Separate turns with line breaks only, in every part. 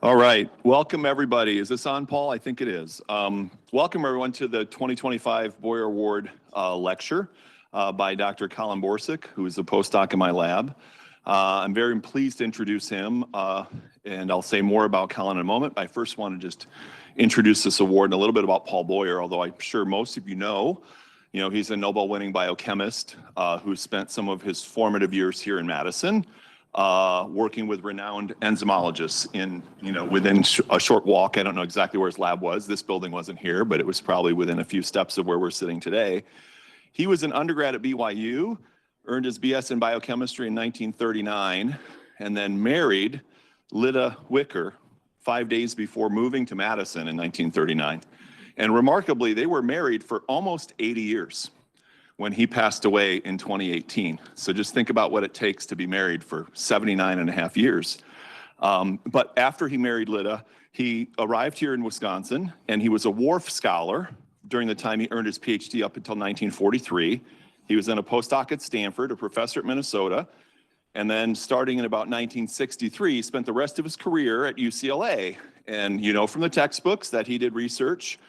All right, welcome everybody. Is this on, Paul? I think it is. Welcome everyone to the 2025 Boyer Award lecture by Dr. Collin Borcik, who is a postdoc in my lab. I'm very pleased to introduce him, and I'll say more about Collin in a moment. I first want to just introduce this award and a little bit about Paul Boyer, although I'm sure most of you know, he's a Nobel-winning biochemist who spent some of his formative years here in Madison, working with renowned enzymologists within a short walk. I don't know exactly where his lab was. This building wasn't here, but it was probably within a few steps of where we're sitting today. He was an undergrad at BYU, earned his BS in biochemistry in 1939, and then married Lyda Wicker 5 days before moving to Madison in 1939. And remarkably, they were married for almost 80 years. When he passed away in 2018. So just think about what it takes to be married for 79 and a half years. But after he married Lyda, he arrived here in Wisconsin, and he was a Wharf Scholar during the time he earned his PhD up until 1943. He was then a postdoc at Stanford, a professor at Minnesota, and then starting in about 1963, he spent the rest of his career at UCLA. And you know from the textbooks that he did research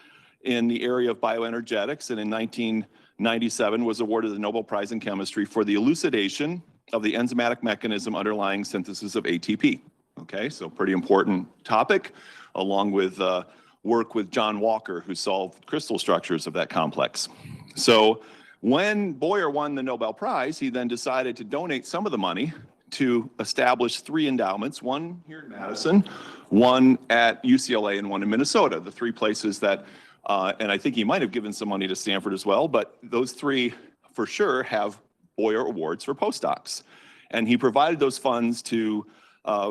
in the area of bioenergetics, and in 1997 was awarded the Nobel Prize in Chemistry for the elucidation of the enzymatic mechanism underlying synthesis of ATP. Okay, so pretty important topic, along with work with John Walker, who solved crystal structures of that complex. So when Boyer won the Nobel Prize, he then decided to donate some of the money to establish 3 endowments, one here in Madison, one at UCLA, and one in Minnesota, the 3 places that and I think he might have given some money to Stanford as well, but those 3 for sure have Boyer Awards for postdocs. And he provided those funds to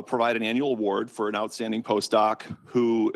provide an annual award for an outstanding postdoc who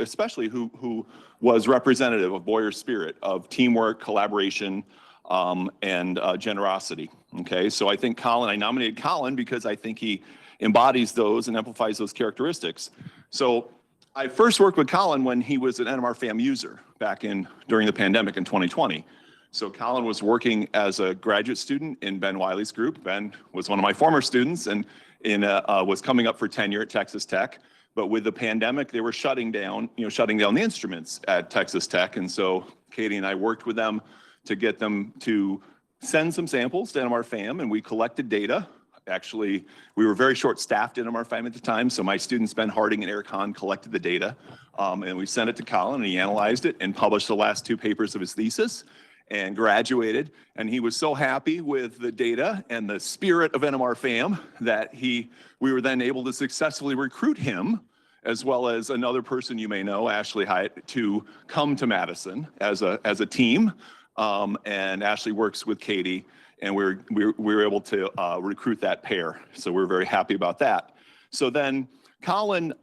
was representative of Boyer's spirit of teamwork, collaboration, and generosity. Okay, so I think I nominated Collin because I think he embodies those and amplifies those characteristics. So I first worked with Collin when he was an NMR FAM user back during the pandemic in 2020. So Collin was working as a graduate student in Ben Wiley's group. Ben was one of my former students and was coming up for tenure at Texas Tech. But with the pandemic, they were shutting down the instruments at Texas Tech. And so Katie and I worked with them to get them to send some samples to NMR FAM, and we collected data. Actually, we were very short-staffed at NMR FAM at the time, so my students, Ben Harding and Eric Hahn, collected the data, and we sent it to Collin, and he analyzed it and published the last 2 papers of his thesis and graduated. And he was so happy with the data and the spirit of NMR FAM that we were then able to successfully recruit him, as well as another person you may know, Ashley Hyatt, to come to Madison as a team. And Ashley works with Katie, and we were able to recruit that pair. So we're very happy about that. So then Collin,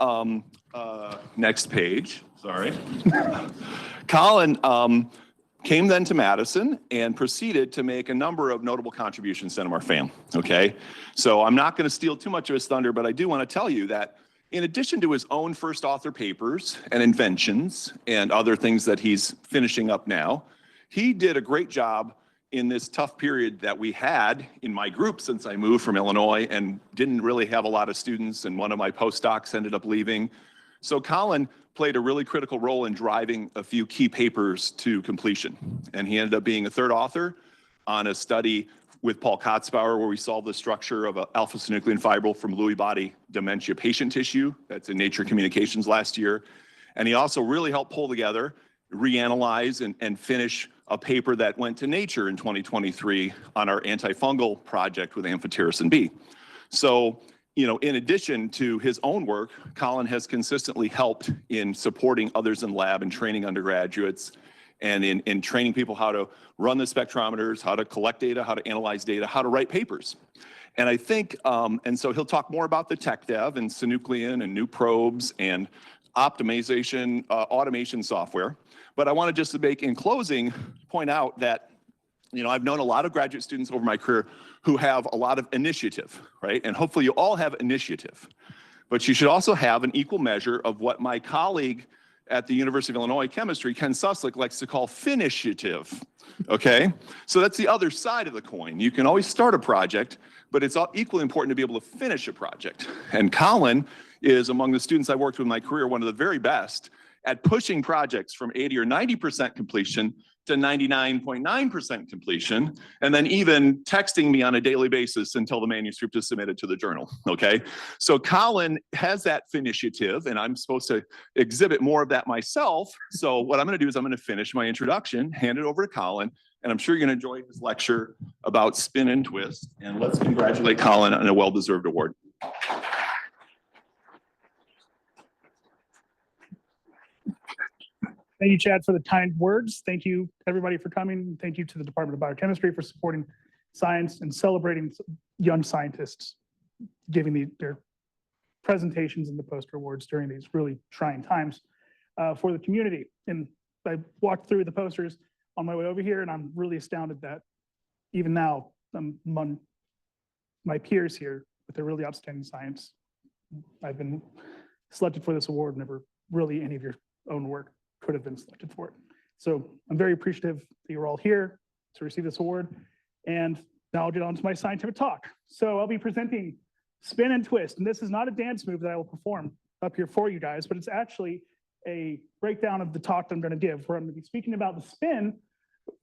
next page, sorry. Collin came then to Madison and proceeded to make a number of notable contributions to NMR FAM, okay? So I'm not gonna steal too much of his thunder, but I do wanna tell you that in addition to his own first author papers and inventions and other things that he's finishing up now, he did a great job in this tough period that we had in my group since I moved from Illinois and didn't really have a lot of students, and one of my postdocs ended up leaving. So Collin played a really critical role in driving a few key papers to completion. And he ended up being a 3rd author on a study with Paul Kotzbauer where we solved the structure of an alpha-synuclein fibril from Lewy body dementia patient tissue. That's in Nature Communications last year. And he also really helped pull together, reanalyze, and finish a paper that went to Nature in 2023 on our antifungal project with amphotericin B. So, in addition to his own work, Collin has consistently helped in supporting others in lab and training undergraduates, and in training people how to run the spectrometers, how to collect data, how to analyze data, how to write papers. And I think, and so he'll talk more about the tech dev and synuclein and new probes and optimization, automation software. But I want to just make, in closing, point out that, I've known a lot of graduate students over my career who have a lot of initiative, right? And hopefully you all have initiative. But you should also have an equal measure of what my colleague at the University of Illinois Chemistry, Ken Suslick, likes to call finishitive, okay? So that's the other side of the coin. You can always start a project, but it's equally important to be able to finish a project. And Collin is among the students I worked with in my career, one of the very best at pushing projects from 80 or 90% completion to 99.9% completion, and then even texting me on a daily basis until the manuscript is submitted to the journal, okay? So Collin has that finishyative, and I'm supposed to exhibit more of that myself. So what I'm gonna do is I'm gonna finish my introduction, hand it over to Collin, and I'm sure you're gonna enjoy his lecture about spin and twist, and let's congratulate Collin on a well-deserved award.
Thank you, Chad, for the kind words. Thank you, everybody, for coming. Thank you to the Department of Biochemistry for supporting science and celebrating young scientists, giving their presentations and the poster awards during these really trying times for the community. And I walked through the posters on my way over here, and I'm really astounded that even now, among my peers here with their really outstanding science, I've been selected for this award. Never really any of your own work could have been selected for it. So I'm very appreciative that you're all here to receive this award. And now I'll get on to my scientific talk. So I'll be presenting spin and twist. And this is not a dance move that I will perform up here for you guys, but it's actually a breakdown of the talk that I'm going to give, where I'm going to be speaking about the spin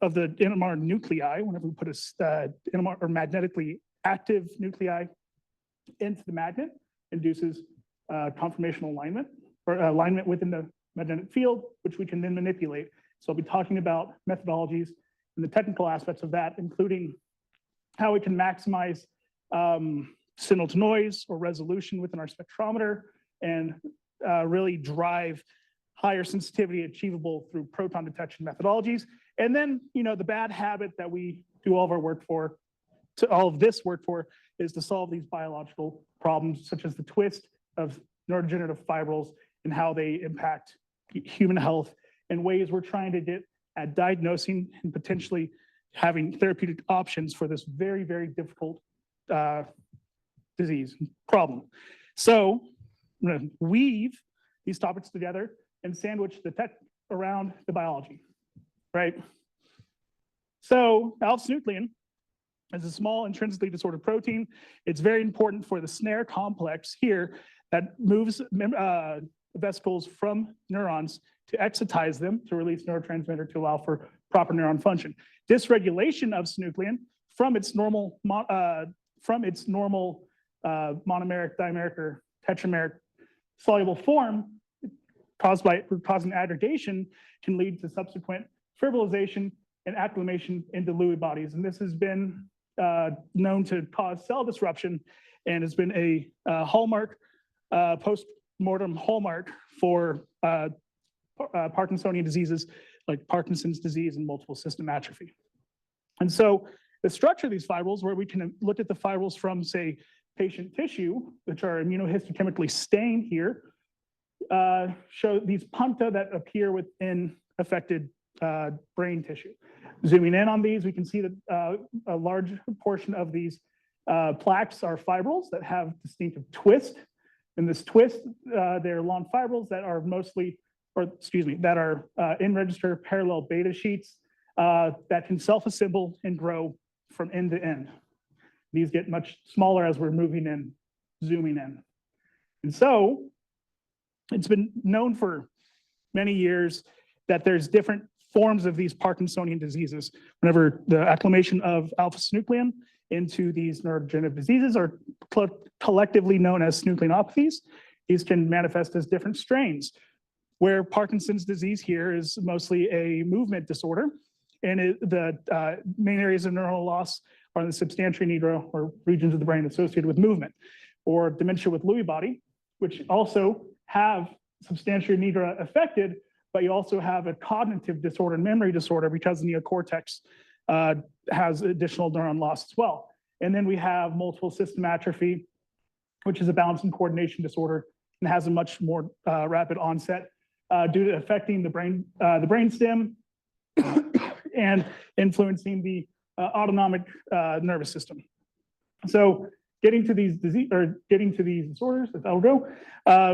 of the NMR nuclei. Whenever we put a NMR or magnetically active nuclei into the magnet, induces conformational alignment or alignment within the magnetic field, which we can then manipulate. So I'll be talking about methodologies and the technical aspects of that, including how we can maximize signal to noise or resolution within our spectrometer, and really drive higher sensitivity achievable through proton detection methodologies. And then, the bad habit that we do all of our work for, is to solve these biological problems, such as the twist of neurodegenerative fibrils and how they impact human health, in ways we're trying to get at diagnosing and potentially having therapeutic options for this very, very difficult disease problem. So I'm going to weave these topics together and sandwich the tech around the biology, right? So alpha-synuclein is a small intrinsically disordered protein. It's very important for the snare complex here that moves vesicles from neurons to excitize them to release neurotransmitter to allow for proper neuron function. Dysregulation of synuclein from its normal monomeric, dimeric, or tetrameric soluble form, causing aggregation, can lead to subsequent fibrillization and acclimation into Lewy bodies. And this has been known to cause cell disruption, and has been a hallmark, post-mortem hallmark for Parkinsonian diseases like Parkinson's disease and multiple system atrophy. And so the structure of these fibrils, where we can look at the fibrils from, say, patient tissue, which are immunohistochemically stained here, show these puncta that appear within affected brain tissue. Zooming in on these, we can see that a large portion of these plaques are fibrils that have distinctive twist. In this twist, they're long fibrils that are in register parallel beta sheets that can self-assemble and grow from end to end. These get much smaller as we're moving in, zooming in. And so it's been known for many years that there's different forms of these Parkinsonian diseases. Whenever the acclimation of alpha-synuclein into these neurodegenerative diseases are collectively known as synucleinopathies, these can manifest as different strains, where Parkinson's disease here is mostly a movement disorder, and the main areas of neuronal loss are the substantia nigra, or regions of the brain associated with movement, or dementia with Lewy body, which also have substantia nigra affected, but you also have a cognitive disorder and memory disorder because the neocortex has additional neuron loss as well. And then we have multiple system atrophy, which is a balance and coordination disorder and has a much more rapid onset due to affecting the brainstem and influencing the autonomic nervous system. So getting to these disorders, if that'll go,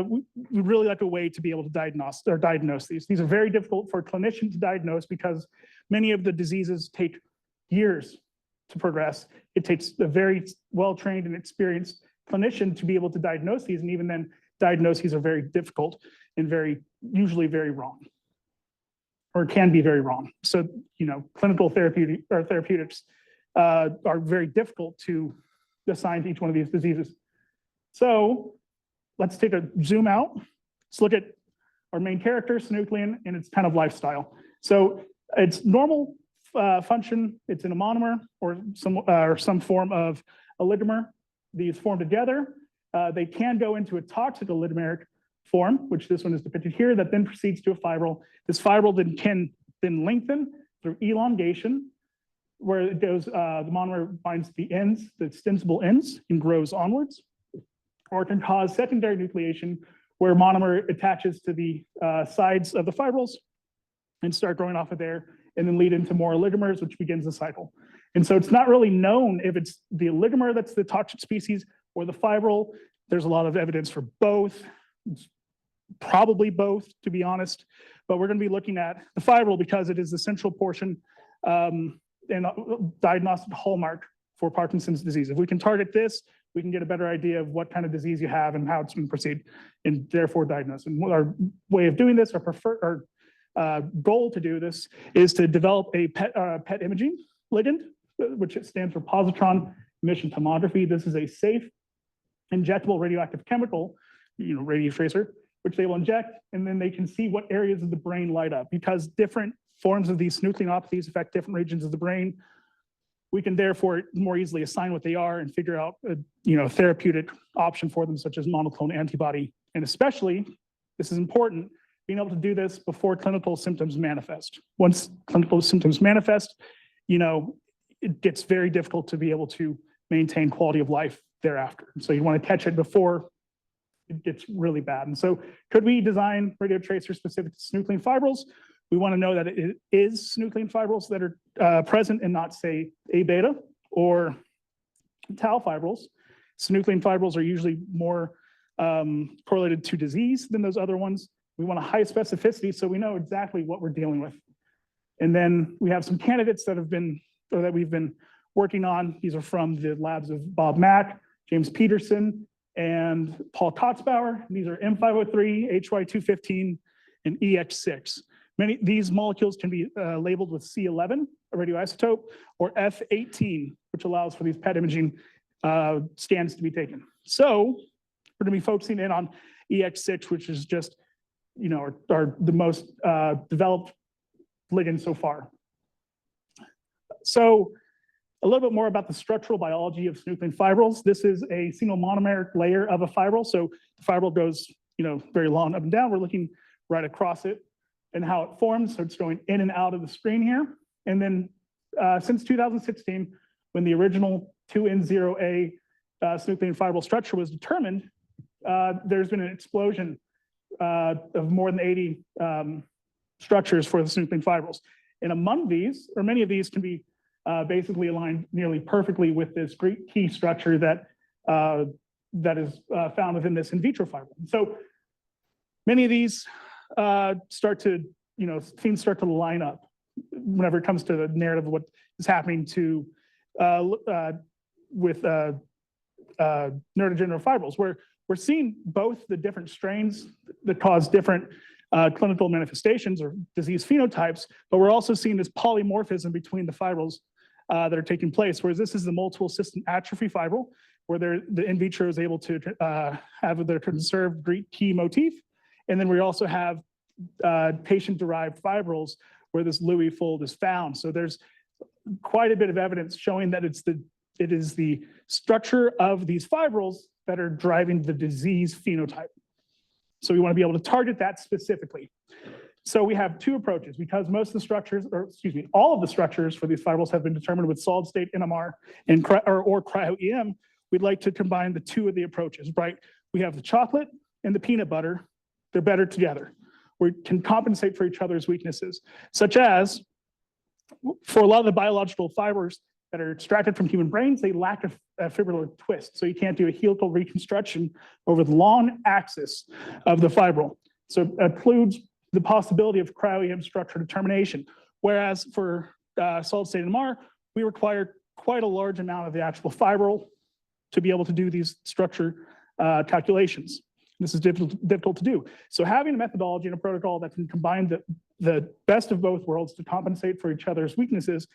we really like a way to be able to diagnose these. These are very difficult for clinicians to diagnose because many of the diseases take years to progress. It takes a very well-trained and experienced clinician to be able to diagnose these, and even then diagnoses are very difficult and usually very wrong, or can be very wrong. So, clinical therapeutics are very difficult to assign to each one of these diseases. So let's take a zoom out. Let's look at our main character, synuclein, and its kind of lifestyle. So it's normal function. It's in a monomer or some form of oligomer. These form together. They can go into a toxic oligomeric form, which this one is depicted here, that then proceeds to a fibril. This fibril then can lengthen through elongation, where it goes, the monomer binds the ends, the extensible ends, and grows onwards. Or it can cause secondary nucleation, where monomer attaches to the sides of the fibrils and start growing off of there, and then lead into more oligomers, which begins the cycle. And so it's not really known if it's the oligomer that's the toxic species or the fibril. There's a lot of evidence for both. It's probably both, to be honest. But we're going to be looking at the fibril because it is the central portion and diagnostic hallmark for Parkinson's disease. If we can target this, we can get a better idea of what kind of disease you have and how it's going to proceed, and therefore diagnose. And our way of doing this, our goal to do this, is to develop a PET imaging ligand, which stands for positron emission tomography. This is a safe, injectable radioactive chemical, radio tracer, which they will inject, and then they can see what areas of the brain light up. Because different forms of these nucleopathies affect different regions of the brain, we can therefore more easily assign what they are and figure out a therapeutic option for them, such as monoclonal antibody. And especially, this is important, being able to do this before clinical symptoms manifest. Once clinical symptoms manifest, it gets very difficult to be able to maintain quality of life thereafter. So you want to catch it before it gets really bad. And so could we design radio tracers specific to synuclein fibrils? We want to know that it is synuclein fibrils that are present and not, say, A beta or tau fibrils. Synuclein fibrils are usually more correlated to disease than those other ones. We want a high specificity so we know exactly what we're dealing with. And then we have some candidates that we've been working on. These are from the labs of Bob Mack, James Peterson, and Paul Kotzbauer. These are M503, HY215, and EX6. These molecules can be labeled with C11, a radioisotope, or F18, which allows for these PET imaging scans to be taken. So we're going to be focusing in on EX6, which is just, the most developed ligand so far. So a little bit more about the structural biology of synuclein fibrils. This is a single monomeric layer of a fibril. So the fibril goes, very long up and down. We're looking right across it and how it forms. So it's going in and out of the screen here. And then since 2016, when the original 2N0A synuclein fibril structure was determined, there's been an explosion of more than 80 structures for the synuclein fibrils. And among these, or many of these, can be basically aligned nearly perfectly with this Greek key structure that is found within this in vitro fibril. So many of these start to line up whenever it comes to the narrative of what is happening with neurodegenerative fibrils, where we're seeing both the different strains that cause different clinical manifestations or disease phenotypes, but we're also seeing this polymorphism between the fibrils that are taking place, whereas this is the multiple system atrophy fibril, where the in vitro is able to have their conserved Greek key motif. And then we also have patient-derived fibrils where this Lewy fold is found. So there's quite a bit of evidence showing that it is the structure of these fibrils that are driving the disease phenotype. So we want to be able to target that specifically. So we have two approaches, because most of the structures, all of the structures for these fibrils have been determined with solid state NMR and or cryo-EM. We'd like to combine the two of the approaches, right? We have the chocolate and the peanut butter. They're better together. We can compensate for each other's weaknesses, such as for a lot of the biological fibers that are extracted from human brains, they lack a fibrillar twist. So you can't do a helical reconstruction over the long axis of the fibril. So it includes the possibility of cryo-EM structure determination. Whereas for solid state NMR, we require quite a large amount of the actual fibril to be able to do these structure calculations. This is difficult to do. So having a methodology and a protocol that can combine the best of both worlds to compensate for each other's weaknesses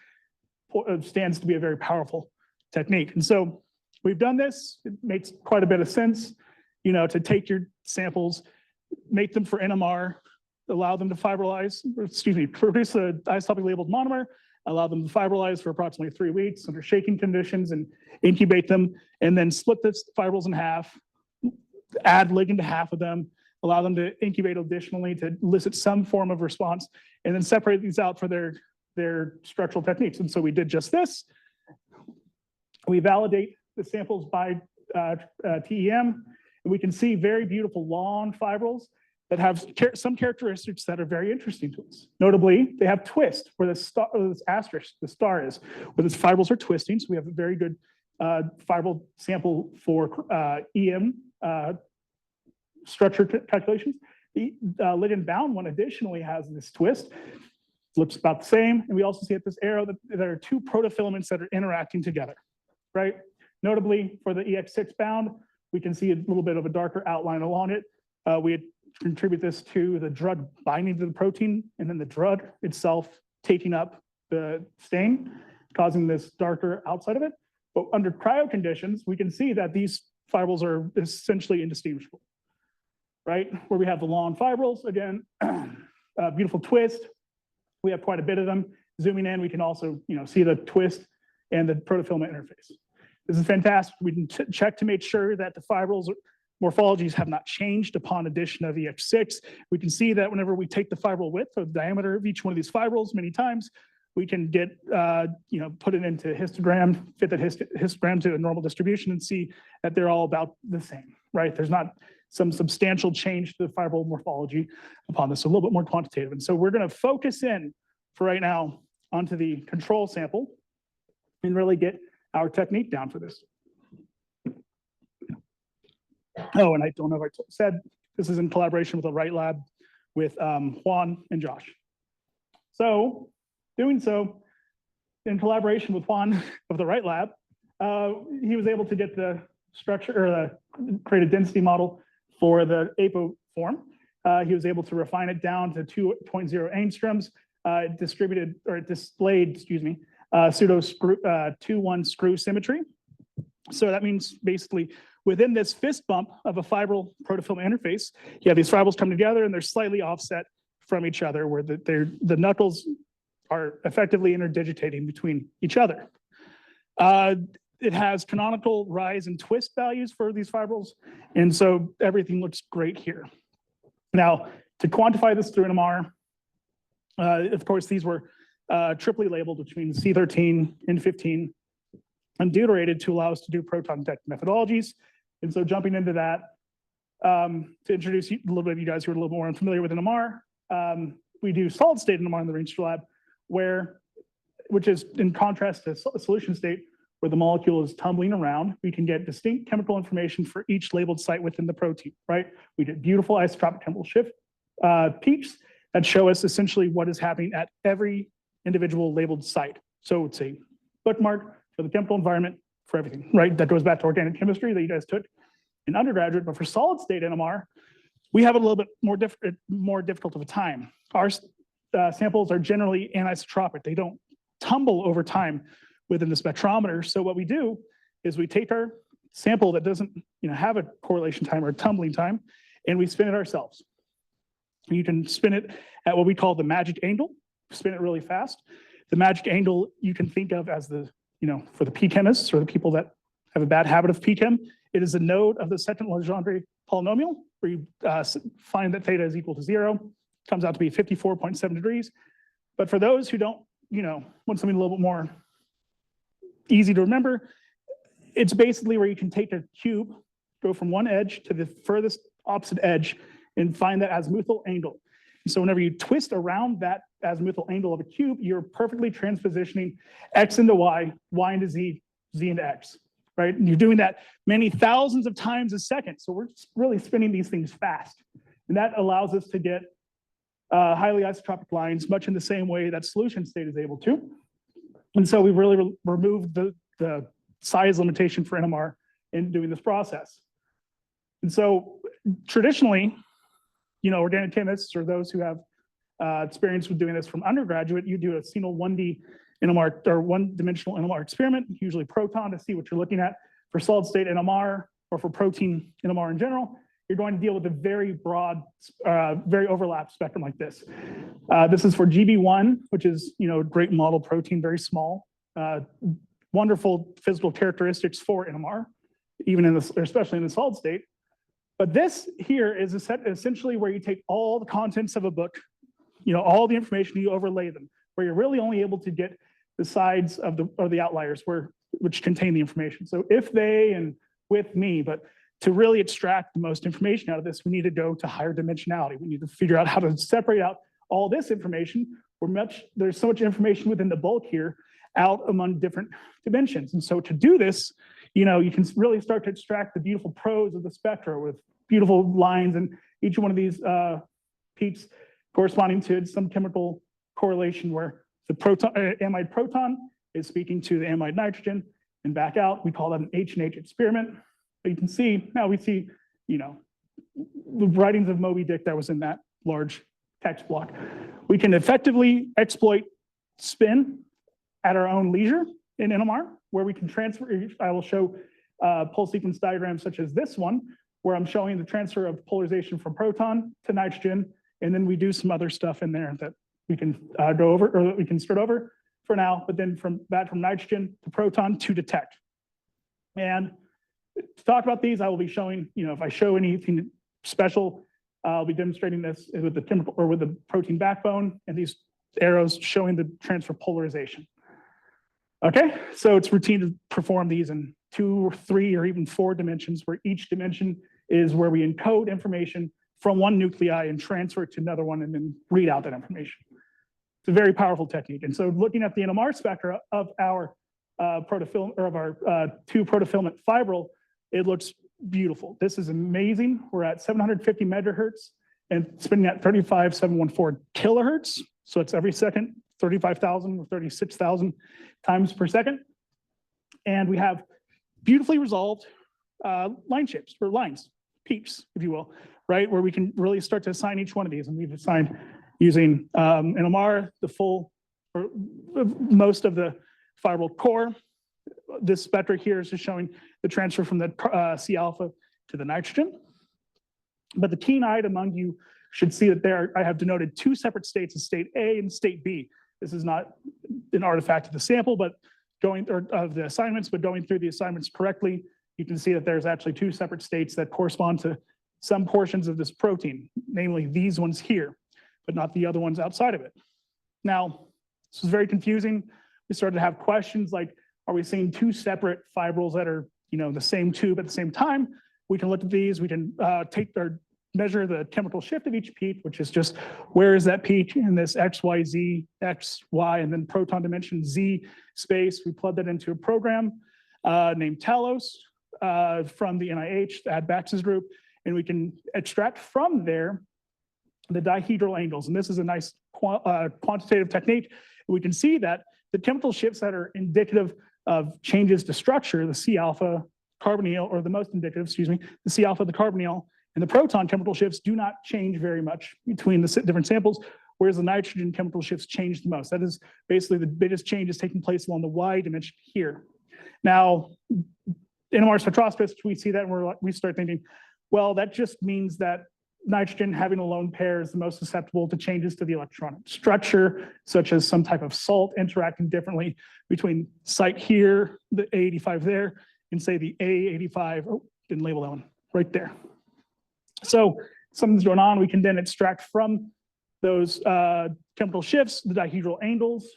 stands to be a very powerful technique. And so we've done this. It makes quite a bit of sense, to take your samples, make them for NMR, allow them to produce an isotopically labeled monomer, allow them to fibrilize for approximately 3 weeks under shaking conditions and incubate them, and then split the fibrils in half, add ligand to half of them, allow them to incubate additionally to elicit some form of response, and then separate these out for their structural techniques. And so we did just this. We validate the samples by TEM, and we can see very beautiful long fibrils that have some characteristics that are very interesting to us. Notably, they have twist, where this asterisk, the star is, where the fibrils are twisting. So we have a very good fibril sample for EM structure calculations. The ligand bound one additionally has this twist. Looks about the same. And we also see at this arrow that there are 2 protofilaments that are interacting together, right? Notably, for the EX6 bound, we can see a little bit of a darker outline along it. We contribute this to the drug binding to the protein, and then the drug itself taking up the stain, causing this darker outside of it. But under cryo conditions, we can see that these fibrils are essentially indistinguishable, right? Where we have the long fibrils, again, beautiful twist. We have quite a bit of them. Zooming in, we can also see the twist and the protofilament interface. This is fantastic. We can check to make sure that the fibrils morphologies have not changed upon addition of EX6. We can see that whenever we take the fibril width or the diameter of each one of these fibrils many times, we can get, put it into histogram, fit that histogram to a normal distribution and see that they're all about the same, right? There's not some substantial change to the fibril morphology upon this, so a little bit more quantitative. And so we're gonna focus in for right now onto the control sample and really get our technique down for this. Oh, and I don't know if I said, this is in collaboration with the Rienstra Lab with Juan and Josh. So doing so in collaboration with Juan of the Rienstra Lab, he was able to get the structure or create a density model for the APO form. He was able to refine it down to 2.0 angstroms, displayed, pseudo screw, 2-1 screw symmetry. So that means basically within this fist bump of a fibril protofilament interface, you have these fibrils come together and they're slightly offset from each other, where the knuckles are effectively interdigitating between each other. It has canonical rise and twist values for these fibrils, and so everything looks great here. Now, to quantify this through NMR, of course, these were triply labeled between C13 and 15 and deuterated to allow us to do proton detect methodologies. And so jumping into that, to introduce a little bit of you guys who are a little more unfamiliar with NMR, we do solid state NMR in the Rienstra Lab, which is in contrast to solution state, where the molecule is tumbling around. We can get distinct chemical information for each labeled site within the protein, right? We get beautiful isotropic chemical shift peaks that show us essentially what is happening at every individual labeled site. So it's a bookmark for the chemical environment for everything, right? That goes back to organic chemistry that you guys took in undergraduate, but for solid state NMR, we have a little bit more difficult of a time. Our samples are generally anisotropic. They don't tumble over time within the spectrometer. So what we do is we take our sample that doesn't have a correlation time or a tumbling time, and we spin it ourselves. You can spin it at what we call the magic angle, spin it really fast. The magic angle you can think of as the, for the p-chemists or the people that have a bad habit of p-chem, it is a node of the second Legendre polynomial, where you find that theta is equal to 0. Comes out to be 54.7 degrees. But for those who don't, want something a little bit more easy to remember, it's basically where you can take a cube, go from one edge to the furthest opposite edge, and find that azimuthal angle. So whenever you twist around that azimuthal angle of a cube, you're perfectly transpositioning x into y, y into z, z into x, right? And you're doing that many thousands of times a second. So we're really spinning these things fast. And that allows us to get highly isotropic lines, much in the same way that solution state is able to. And so we've really removed the size limitation for NMR in doing this process. And so traditionally, organic chemists or those who have experience with doing this from undergraduate, you do a single 1D NMR or one-dimensional NMR experiment, usually proton, to see what you're looking at. For solid state NMR or for protein NMR in general, you're going to deal with a very broad, very overlapped spectrum like this. This is for GB1, which is a great model protein, very small, wonderful physical characteristics for NMR, even especially in the solid state. But this here is essentially where you take all the contents of a book, all the information, you overlay them, where you're really only able to get the sides of the outliers which contain the information. So if they and with me, but to really extract the most information out of this, we need to go to higher dimensionality. We need to figure out how to separate out all this information. There's so much information within the bulk here out among different dimensions. And so to do this, you can really start to extract the beautiful prose of the spectra with beautiful lines, and each one of these peaks corresponding to some chemical correlation where the amide proton is speaking to the amide nitrogen and back out. We call that an H&H experiment. But you can see, now we see, the writings of Moby Dick that was in that large text block. We can effectively exploit spin at our own leisure in NMR, where we can transfer. I will show pulse sequence diagrams such as this one, where I'm showing the transfer of polarization from proton to nitrogen, and then we do some other stuff in there that we can go over, or that we can start over for now, but then from nitrogen to proton to detect. And to talk about these, I will be showing, if I show anything special, I'll be demonstrating this with the chemical or with the protein backbone and these arrows showing the transfer polarization. Okay, so it's routine to perform these in 2 or 3 or even 4 dimensions, where each dimension is where we encode information from one nuclei and transfer it to another one and then read out that information. It's a very powerful technique. And so looking at the NMR spectra of our protofilament, or of our 2 protofilament fibril, it looks beautiful. This is amazing. We're at 750 megahertz and spinning at 35,714 kilohertz. So it's every second, 35,000 or 36,000 times per second. And we have beautifully resolved line shapes, or lines, peaks, if you will, right? Where we can really start to assign each one of these. And we've assigned using NMR, the full, or most of the fibril core. This spectra here is just showing the transfer from the C alpha to the nitrogen. But the keen-eyed among you should see that I have denoted 2 separate states, state A and state B. This is not an artifact of the sample, but of the assignments, but going through the assignments correctly, you can see that there's actually 2 separate states that correspond to some portions of this protein, namely these ones here, but not the other ones outside of it. Now, this is very confusing. We started to have questions like, are we seeing 2 separate fibrils that are, the same tube at the same time? We can look at these. We can measure the chemical shift of each peak, which is just where is that peak in this X, Y, Z, X, Y, and then proton dimension Z space. We plug that into a program named Talos from the NIH, the Adbax's group, and we can extract from there the dihedral angles. And this is a nice quantitative technique. We can see that the chemical shifts that are indicative of changes to structure, the C alpha carbonyl, or the most indicative, the C alpha, the carbonyl, and the proton chemical shifts do not change very much between the different samples, whereas the nitrogen chemical shifts change the most. That is basically the biggest changes taking place along the Y dimension here. Now, NMR spectroscopists, we see that and we start thinking, well, that just means that nitrogen having a lone pair is the most susceptible to changes to the electronic structure, such as some type of salt interacting differently between site here, the A85 there, and say the A85, oh, didn't label that one, right there. So something's going on. We can then extract from those chemical shifts the dihedral angles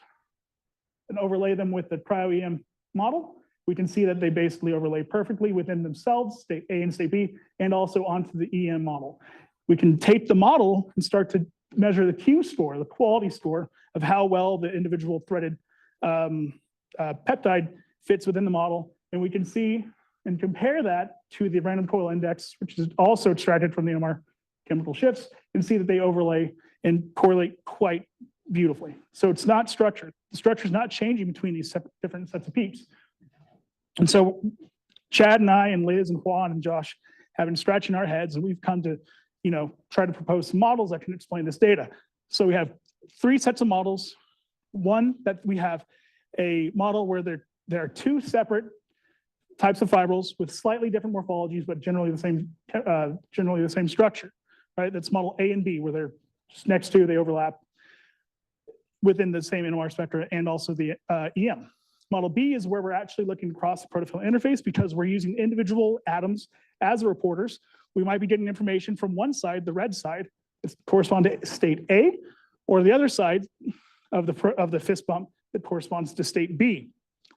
and overlay them with the cryo-EM model. We can see that they basically overlay perfectly within themselves, state A and state B, and also onto the EM model. We can take the model and start to measure the Q score, the quality score of how well the individual threaded peptide fits within the model. And we can see and compare that to the random coil index, which is also extracted from the NMR chemical shifts, and see that they overlay and correlate quite beautifully. So it's not structured. The structure is not changing between these different sets of peaks. And so Chad and I and Liz and Juan and Josh have been scratching our heads, and we've come to, try to propose some models that can explain this data. So we have 3 sets of models. One, that we have a model where there are 2 separate types of fibrils with slightly different morphologies, but generally the same structure, right? That's model A and B, where they're just next to, they overlap within the same NMR spectra and also the EM. Model B is where we're actually looking across the protophilic interface because we're using individual atoms as reporters. We might be getting information from one side, the red side, that corresponds to state A, or the other side of the fist bump that corresponds to state B.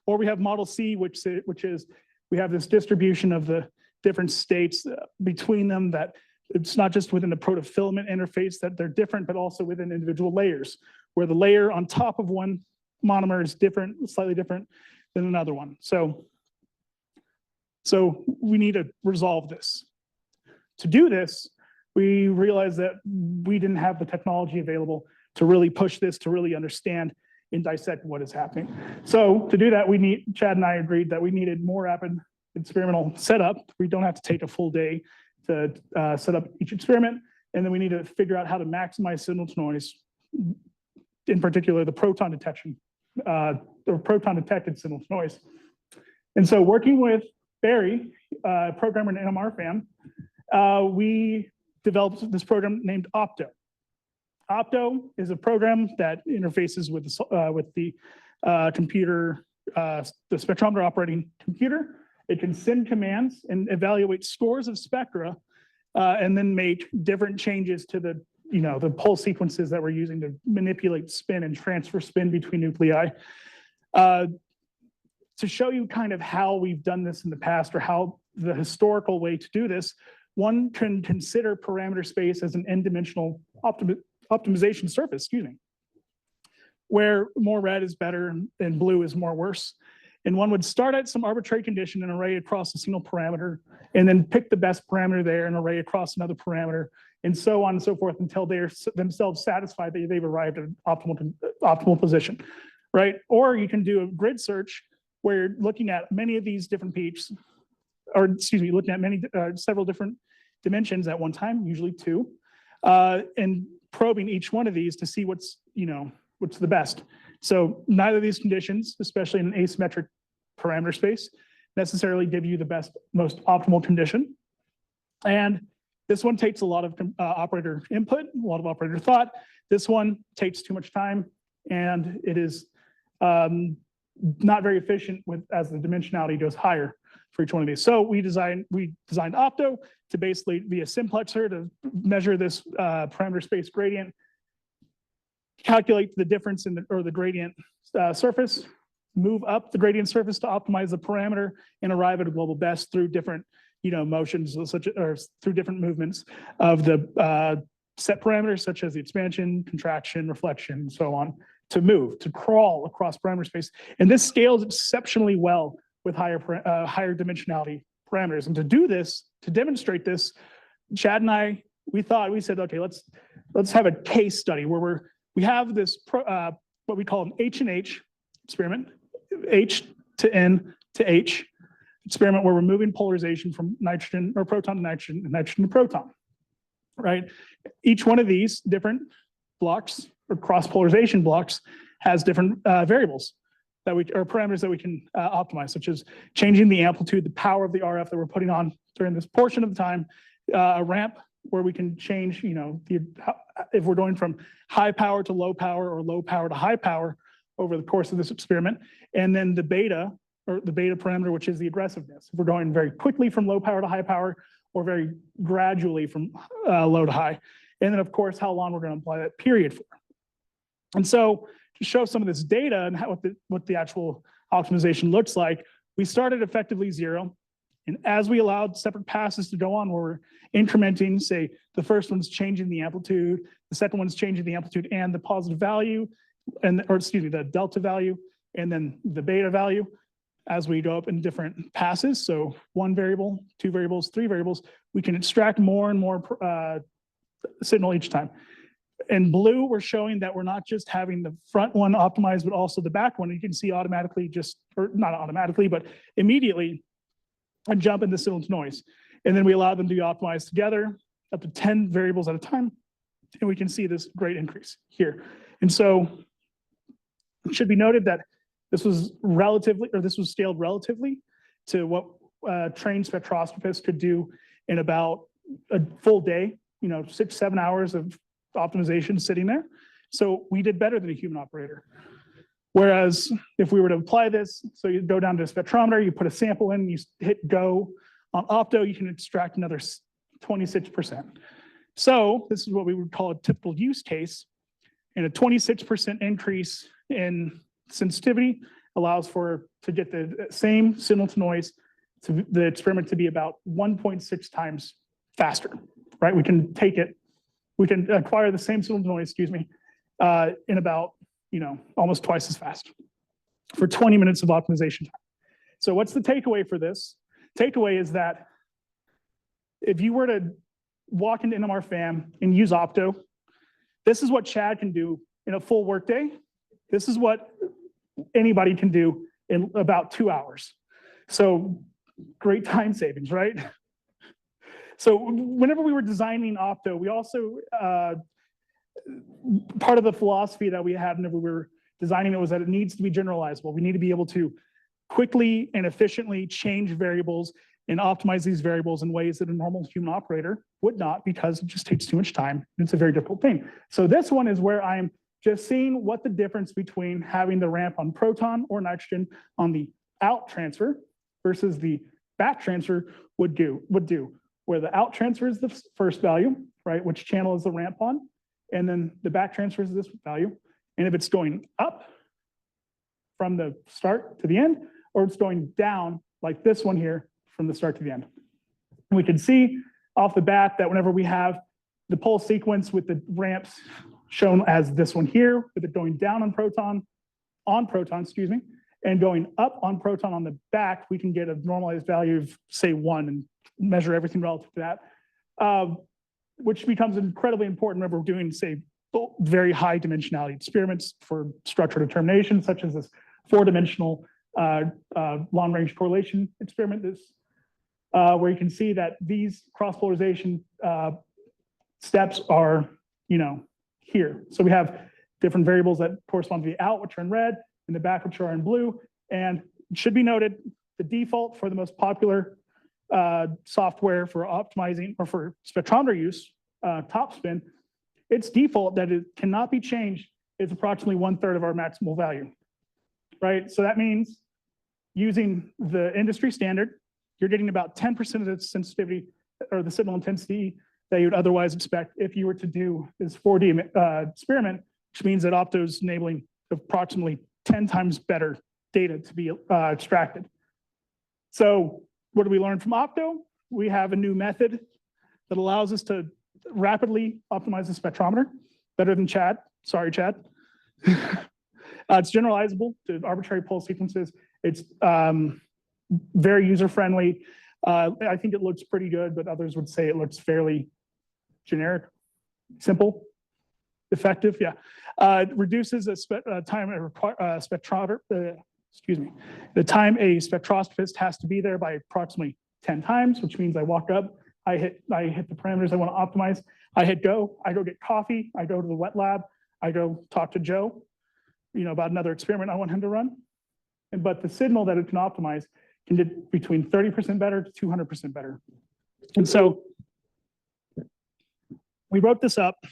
Or we have model C, which is we have this distribution of the different states between them, that it's not just within the protofilament interface that they're different, but also within individual layers, where the layer on top of one monomer is different, slightly different than another one. So we need to resolve this. To do this, we realized that we didn't have the technology available to really push this, to really understand and dissect what is happening. So to do that, Chad and I agreed that we needed more rapid experimental setup. We don't have to take a full day to set up each experiment. And then we need to figure out how to maximize signal to noise, in particular, the proton detection, or proton detected signal to noise. And so working with Barry, programmer in NMR fam, we developed this program named Opto. Opto is a program that interfaces with the computer, the spectrometer operating computer. It can send commands and evaluate scores of spectra, and then make different changes to the pulse sequences that we're using to manipulate spin and transfer spin between nuclei. To show you kind of how we've done this in the past, or how the historical way to do this, one can consider parameter space as an n-dimensional optimization surface, where more red is better and blue is more worse. And one would start at some arbitrary condition, an array across a single parameter, and then pick the best parameter there, an array across another parameter, and so on and so forth until they're themselves satisfied that they've arrived at an optimal position, right? Or you can do a grid search where you're looking at many of these different peaks, or looking at several different dimensions at one time, usually 2, and probing each one of these to see what's the best. So neither of these conditions, especially in an asymmetric parameter space, necessarily give you the most optimal condition. And this one takes a lot of operator input, a lot of operator thought. This one takes too much time, and it is not very efficient as the dimensionality goes higher for each one of these. So we designed Opto to basically be a simplexer to measure this parameter space gradient, calculate the difference in the gradient surface, move up the gradient surface to optimize the parameter, and arrive at a global best through different motions, through different movements of the set parameters, such as the expansion, contraction, reflection, and so on, to crawl across parameter space. And this scales exceptionally well with higher dimensionality parameters. And to do this, to demonstrate this, Chad and I, we said, okay, let's have a case study where we have this what we call an H&H experiment, H to N to H experiment, where we're moving polarization from nitrogen or proton to nitrogen and nitrogen to proton, right? Each one of these different blocks or cross polarization blocks has different variables or parameters that we can optimize, such as changing the amplitude, the power of the RF that we're putting on during this portion of the time, a ramp where we can change, if we're going from high power to low power or low power to high power over the course of this experiment, and then the beta parameter, which is the aggressiveness. If we're going very quickly from low power to high power, or very gradually from low to high, and then of course how long we're going to apply that period for. And so to show some of this data and what the actual optimization looks like, we started effectively 0. And as we allowed separate passes to go on, where we're incrementing, say, the first one's changing the amplitude, the second one's changing the amplitude and the positive value, the delta value, and then the beta value as we go up in different passes. So 1 variable, 2 variables, 3 variables, we can extract more and more signal each time. In blue, we're showing that we're not just having the front one optimized, but also the back one. You can see automatically, or not automatically, but immediately, a jump in the signal to noise. And then we allow them to be optimized together up to 10 variables at a time. And we can see this great increase here. And so it should be noted that this was scaled relatively to what trained spectroscopists could do in about a full day, 6-7 hours of optimization sitting there. So we did better than a human operator. Whereas if we were to apply this, so you go down to a spectrometer, you put a sample in, you hit go. On opto, you can extract another 26%. So this is what we would call a typical use case. And a 26% increase in sensitivity allows to get the same signal to noise to the experiment to be about 1.6 times faster, right? We can acquire the same signal to noise, in about, almost twice as fast for 20 minutes of optimization time. So what's the takeaway for this? Takeaway is that if you were to walk into NMR FAM and use opto, this is what Chad can do in a full workday. This is what anybody can do in about 2 hours. So great time savings, right? So whenever we were designing opto, we also, part of the philosophy that we had whenever we were designing it was that it needs to be generalizable. We need to be able to quickly and efficiently change variables and optimize these variables in ways that a normal human operator would not, because it just takes too much time. It's a very difficult thing. So this one is where I'm just seeing what the difference between having the ramp on proton or nitrogen on the out transfer versus the back transfer would do, where the out transfer is the first value, right? Which channel is the ramp on? And then the back transfer is this value. And if it's going up from the start to the end, or it's going down like this one here from the start to the end. And we can see off the bat that whenever we have the pulse sequence with the ramps shown as this one here, with it going down on proton, and going up on proton on the back, we can get a normalized value of, say, 1 and measure everything relative to that, which becomes incredibly important whenever we're doing, say, very high dimensionality experiments for structural determination, such as this 4-dimensional long-range correlation experiment, where you can see that these cross-polarization steps are, here. So we have different variables that correspond to the out, which are in red, and the back, which are in blue. And it should be noted, the default for the most popular software for optimizing or for spectrometer use, Topspin, its default that it cannot be changed is approximately 1/3 of our maximal value, right? So that means using the industry standard, you're getting about 10% of the sensitivity or the signal intensity that you would otherwise expect if you were to do this 4D experiment, which means that opto is enabling approximately 10 times better data to be extracted. So what do we learn from opto? We have a new method that allows us to rapidly optimize the spectrometer, better than Chad. Sorry, Chad. It's generalizable to arbitrary pulse sequences. It's very user-friendly. I think it looks pretty good, but others would say it looks fairly generic, simple, effective. Yeah, it reduces the time the time a spectroscopist has to be there by approximately 10 times, which means I walk up, I hit the parameters I want to optimize, I hit go, I go get coffee, I go to the wet lab, I go talk to Joe, about another experiment I want him to run. But the signal that it can optimize can get between 30% better to 200% better. And so we wrote this up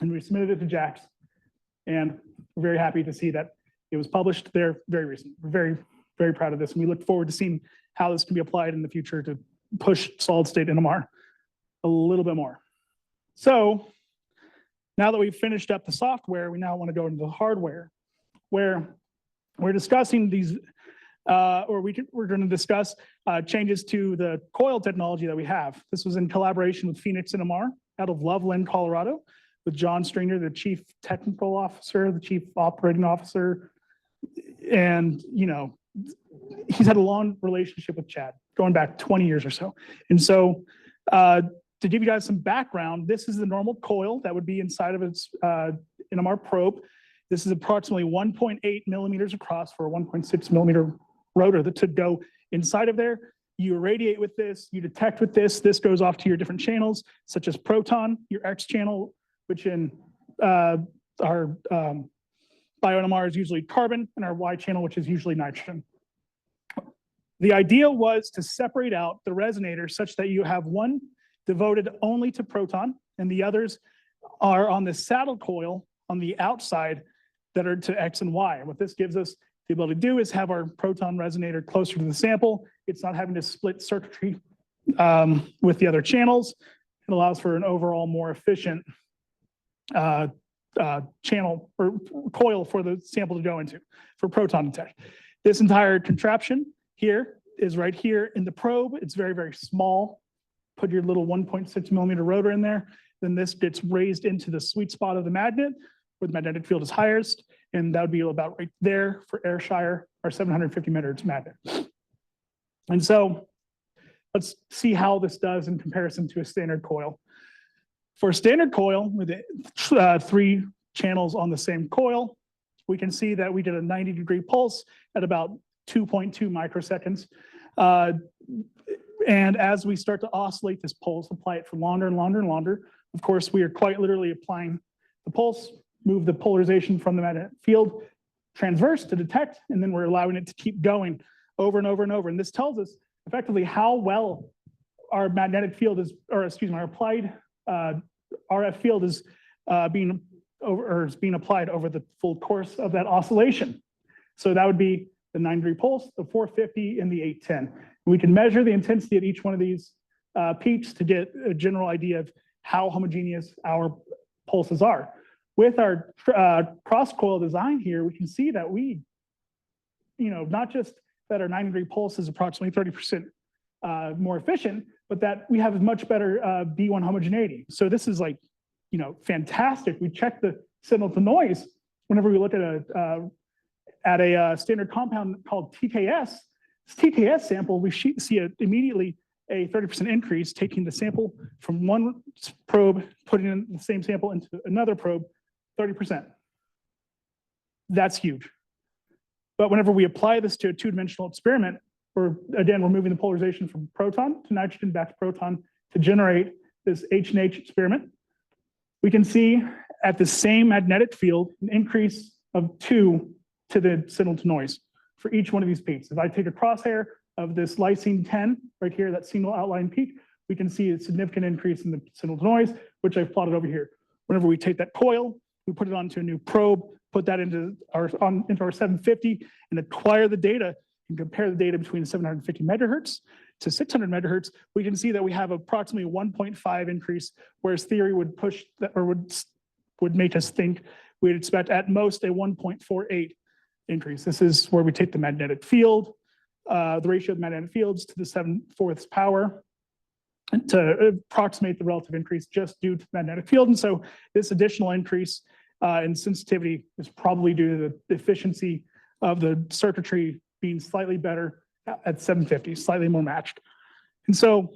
and we submitted it to JAX, and we're very happy to see that it was published there very recently. We're very, very proud of this, and we look forward to seeing how this can be applied in the future to push solid state NMR a little bit more. So now that we've finished up the software, we now want to go into the hardware, where we're discussing these, we're going to discuss changes to the coil technology that we have. This was in collaboration with Phoenix NMR out of Loveland, Colorado, with John Stringer, the chief technical officer, the chief operating officer. And, he's had a long relationship with Chad, going back 20 years or so. And so to give you guys some background, this is the normal coil that would be inside of its NMR probe. This is approximately 1.8 millimeters across for a 1.6 millimeter rotor that to go inside of there. You irradiate with this, you detect with this. This goes off to your different channels, such as proton, your X channel, which in our bio-NMR is usually carbon, and our Y channel, which is usually nitrogen. The idea was to separate out the resonator such that you have one devoted only to proton, and the others are on the saddle coil on the outside that are to X and Y. And what this gives us the ability to do is have our proton resonator closer to the sample. It's not having to split circuitry with the other channels. It allows for an overall more efficient channel or coil for the sample to go into for proton detect. This entire contraption here is right here in the probe. It's very, very small. Put your little 1.6 millimeter rotor in there. Then this gets raised into the sweet spot of the magnet where the magnetic field is highest. And that would be about right there for Ayrshire, our 750 megahertz magnet. And so let's see how this does in comparison to a standard coil. For a standard coil with 3 channels on the same coil, we can see that we get a 90-degree pulse at about 2.2 microseconds. And as we start to oscillate this pulse, apply it for longer and longer and longer, of course, we are quite literally applying the pulse, move the polarization from the magnetic field, transverse to detect, and then we're allowing it to keep going over and over and over. And this tells us effectively how well our magnetic field is, or excuse me, our applied RF field is being applied over the full course of that oscillation. So that would be the 9-degree pulse, the 450, and the 810. We can measure the intensity at each one of these peaks to get a general idea of how homogeneous our pulses are. With our cross-coil design here, we can see that we, not just that our 9-degree pulse is approximately 30% more efficient, but that we have a much better B1 homogeneity. So this is like, fantastic. We check the signal to noise whenever we look at a standard compound called TKS. This TKS sample, we see immediately a 30% increase, taking the sample from one probe, putting in the same sample into another probe, 30%. That's huge. But whenever we apply this to a 2-dimensional experiment, we're moving the polarization from proton to nitrogen back to proton to generate this H&H experiment. We can see at the same magnetic field an increase of 2 to the signal to noise for each one of these peaks. If I take a crosshair of this lysine 10 right here, that single outline peak, we can see a significant increase in the signal to noise, which I've plotted over here. Whenever we take that coil, we put it onto a new probe, put that into our 750 and acquire the data and compare the data between 750 megahertz to 600 megahertz, we can see that we have approximately 1.5 increase, whereas theory would push that, or would make us think we'd expect at most a 1.48 increase. This is where we take the magnetic field, the ratio of magnetic fields to the 7/4 power to approximate the relative increase just due to magnetic field. And so this additional increase in sensitivity is probably due to the efficiency of the circuitry being slightly better at 750, slightly more matched. And so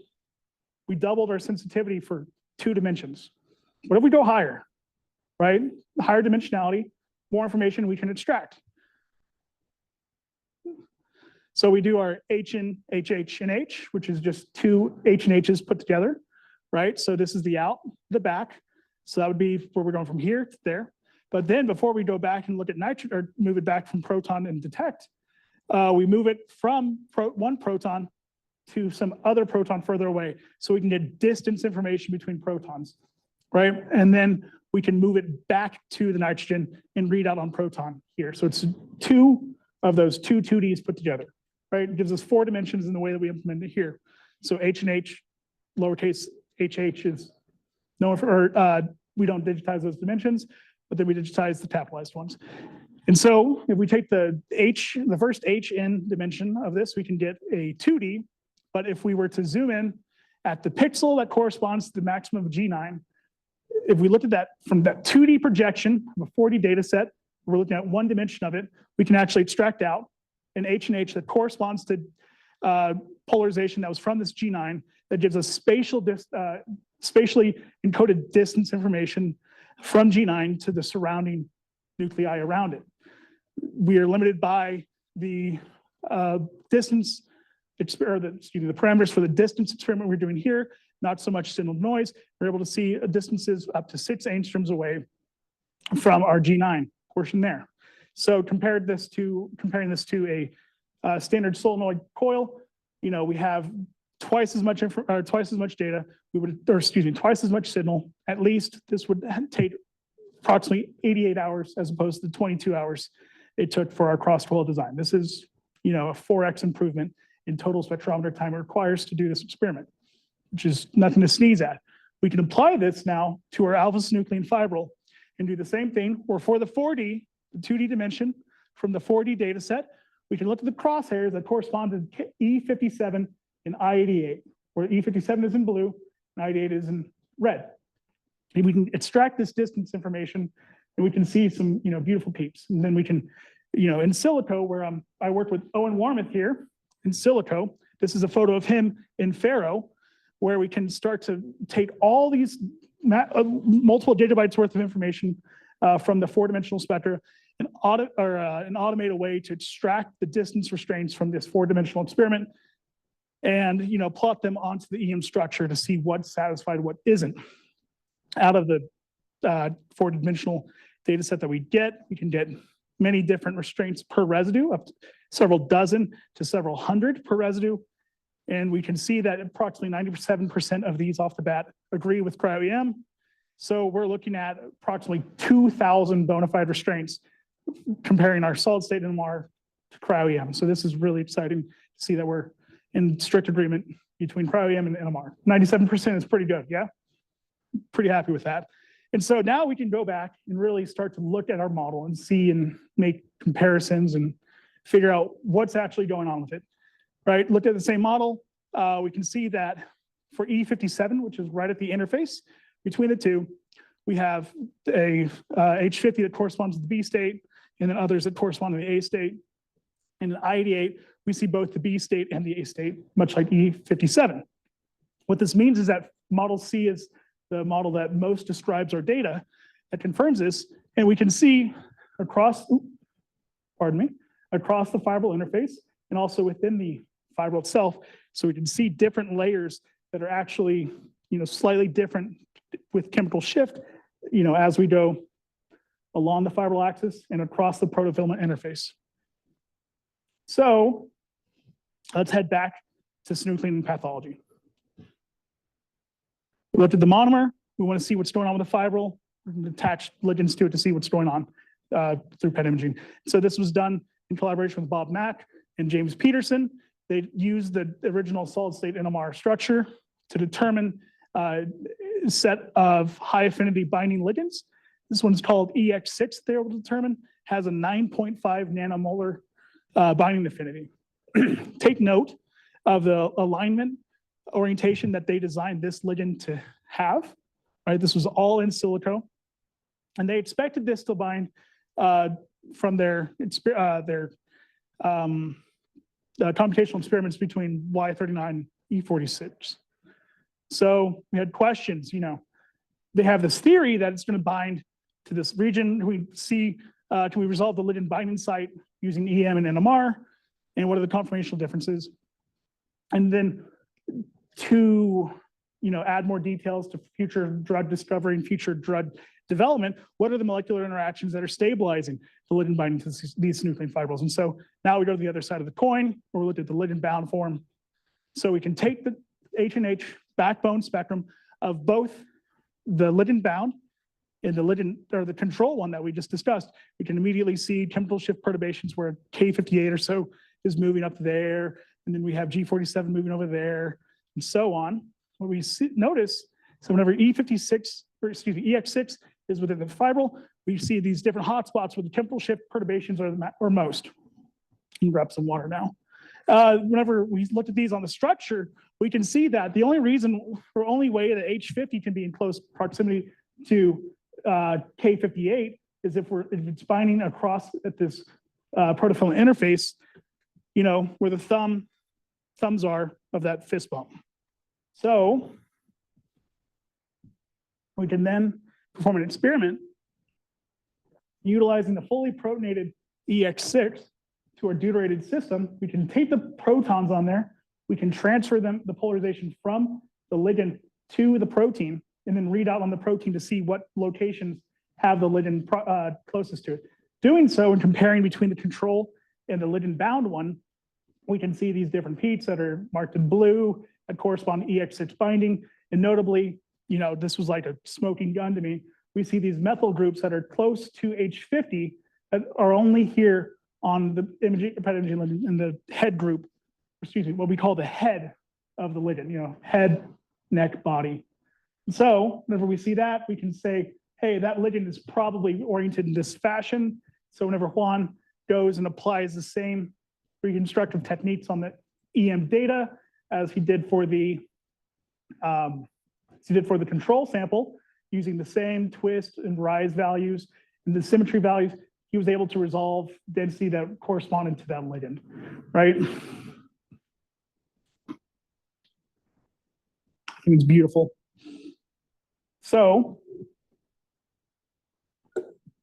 we doubled our sensitivity for 2 dimensions. What if we go higher, right? Higher dimensionality, more information we can extract. So we do our HN, HH, and H, which is just 2 H and H's put together, right? So this is the out, the back. So that would be where we're going from here to there. But then before we go back and look at nitrogen, or move it back from proton and detect, we move it from one proton to some other proton further away, so we can get distance information between protons, right? And then we can move it back to the nitrogen and read out on proton here. So it's 2 of those 2 2Ds put together, right? It gives us 4 dimensions in the way that we implement it here. So H and H, lowercase HH is known for, we don't digitize those dimensions, but then we digitize the capitalized ones. And so if we take the first HN dimension of this, we can get a 2D. But if we were to zoom in at the pixel that corresponds to the maximum of G9, if we look at that from that 2D projection of a 4D data set, we're looking at 1 dimension of it, we can actually extract out an H and H that corresponds to polarization that was from this G9 that gives us spatially encoded distance information from G9 to the surrounding nuclei around it. We are limited by the distance the parameters for the distance experiment we're doing here, not so much signal noise. We're able to see distances up to 6 angstroms away from our G9 portion there. So comparing this to a standard solenoid coil, we have twice as much data. Twice as much signal. At least this would take approximately 88 hours as opposed to the 22 hours it took for our cross-coil design. This is, a 4x improvement in total spectrometer time it requires to do this experiment, which is nothing to sneeze at. We can apply this now to our alpha-synuclein fibril and do the same thing, or for the 4D, the 2D dimension from the 4D data set, we can look at the crosshairs that correspond to E57 and I88, where E57 is in blue and I88 is in red. And we can extract this distance information and we can see some, beautiful peeps. And then we can, in silico, where I worked with Owen Warmoth here in silico, this is a photo of him in Faro, where we can start to take all these multiple gigabytes worth of information from the 4-dimensional spectra and automate a way to extract the distance restraints from this 4-dimensional experiment and plot them onto the EM structure to see what's satisfied, what isn't. Out of the 4-dimensional data set that we can get many different restraints per residue, up to several dozen to several hundred per residue. And we can see that approximately 97% of these off the bat agree with cryo-EM. So we're looking at approximately 2,000 bona fide restraints comparing our solid state NMR to cryo-EM. So this is really exciting to see that we're in strict agreement between cryo-EM and NMR. 97% is pretty good, yeah? Pretty happy with that. And so now we can go back and really start to look at our model and see and make comparisons and figure out what's actually going on with it, right? Look at the same model. We can see that for E57, which is right at the interface between the two, we have a H50 that corresponds to the B state, and then others that correspond to the A state. And in I88, we see both the B state and the A state, much like E57. What this means is that model C is the model that most describes our data that confirms this, and we can see across the fibril interface and also within the fibril itself, so we can see different layers that are actually, slightly different with chemical shift, as we go along the fibril axis and across the protofilament interface. So let's head back to synuclein pathology. We looked at the monomer. We want to see what's going on with the fibril. We can attach ligands to it to see what's going on through PET imaging. So this was done in collaboration with Bob Mack and James Peterson. They used the original solid state NMR structure to determine a set of high affinity binding ligands. This one's called EX6, they were able to determine, has a 9.5 nanomolar binding affinity. Take note of the alignment orientation that they designed this ligand to have, right? This was all in silico, and they expected this to bind from their computational experiments between Y39 and E46. So we had questions, they have this theory that it's going to bind to this region. We see, can we resolve the ligand binding site using EM and NMR? And what are the conformational differences? And then to, add more details to future drug discovery and future drug development, what are the molecular interactions that are stabilizing the ligand binding to these synuclein fibrils? And so now we go to the other side of the coin, where we looked at the ligand bound form. So we can take the H&H backbone spectrum of both the ligand bound and the ligand, or the control one that we just discussed. We can immediately see chemical shift perturbations where K58 or so is moving up there, and then we have G47 moving over there, and so on. What we notice, so whenever EX6 is within the fibril, we see these different hotspots where the chemical shift perturbations are most. You can grab some water now. Whenever we looked at these on the structure, we can see that the only way that H50 can be in close proximity to K58 is if it's binding across at this protofilament interface, where the thumbs are of that fist bump. So we can then perform an experiment utilizing the fully protonated EX6 to our deuterated system. We can take the protons on there we can transfer the polarization from the ligand to the protein and then read out on the protein to see what locations have the ligand closest to it. Doing so and comparing between the control and the ligand bound one, we can see these different peaks that are marked in blue that correspond to EX6 binding. And notably, this was like a smoking gun to me. We see these methyl groups that are close to H50 that are only here on the PET imaging ligand in the head group, excuse me, what we call the head of the ligand, head, neck, body. And so whenever we see that, we can say, hey, that ligand is probably oriented in this fashion. So whenever Juan goes and applies the same reconstructive techniques on the EM data as he did for the control sample, using the same twist and rise values and the symmetry values, he was able to resolve density that corresponded to that ligand, right? I think it's beautiful. So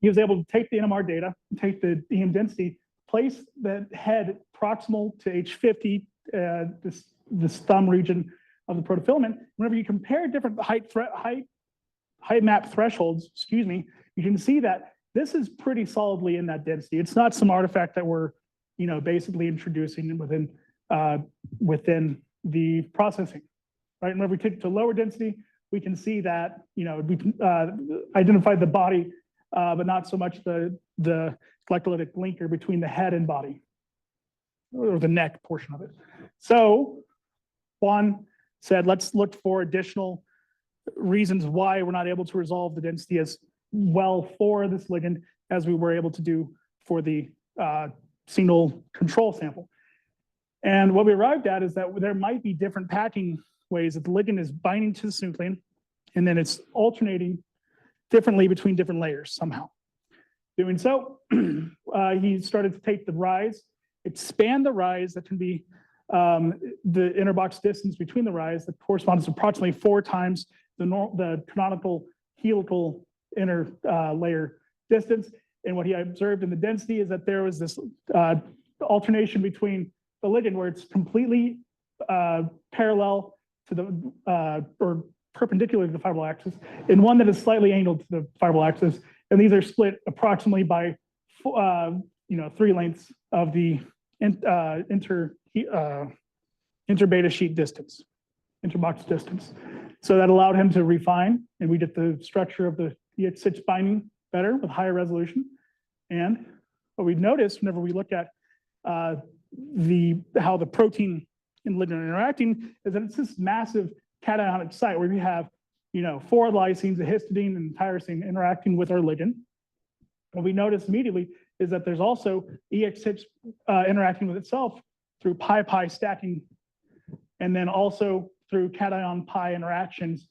he was able to take the NMR data, take the EM density, place the head proximal to H50, this thumb region of the protofilament. Whenever you compare different height map thresholds, excuse me, you can see that this is pretty solidly in that density. It's not some artifact that we're, basically introducing within the processing, right? Whenever we take it to lower density, we can see that, we identified the body, but not so much the glycolytic linker between the head and body, or the neck portion of it. So Juan said, let's look for additional reasons why we're not able to resolve the density as well for this ligand as we were able to do for the single control sample. And what we arrived at is that there might be different packing ways that the ligand is binding to the synuclein, and then it's alternating differently between different layers somehow. Doing so, he started to take the rise, expand the rise that can be the inner box distance between the rise that corresponds to approximately 4 times the canonical helical inner layer distance. And what he observed in the density is that there was this alternation between the ligand where it's completely parallel to the, or perpendicular to the fibril axis, and one that is slightly angled to the fibril axis. And these are split approximately by 3 lengths of the inter-beta sheet distance, interbox distance. So that allowed him to refine, and we get the structure of the EX6 binding better with higher resolution. And what we've noticed whenever we look at how the protein and ligand are interacting is that it's this massive cationic site where we have 4 lysines, a histidine, and tyrosine interacting with our ligand. What we notice immediately is that there's also EX6 interacting with itself through pi-pi stacking, and then also through cation-pi interactions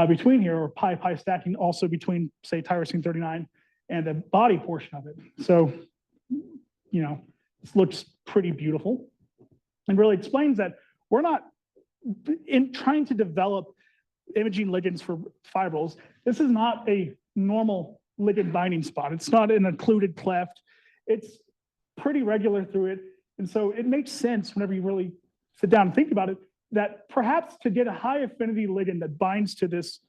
between here, or pi-pi stacking also between, say, tyrosine 39 and the body portion of it. So, this looks pretty beautiful and really explains that we're not trying to develop imaging ligands for fibrils. This is not a normal ligand binding spot. It's not an occluded cleft. It's pretty regular through it. And so it makes sense whenever you really sit down and think about it, that perhaps to get a high affinity ligand that binds to this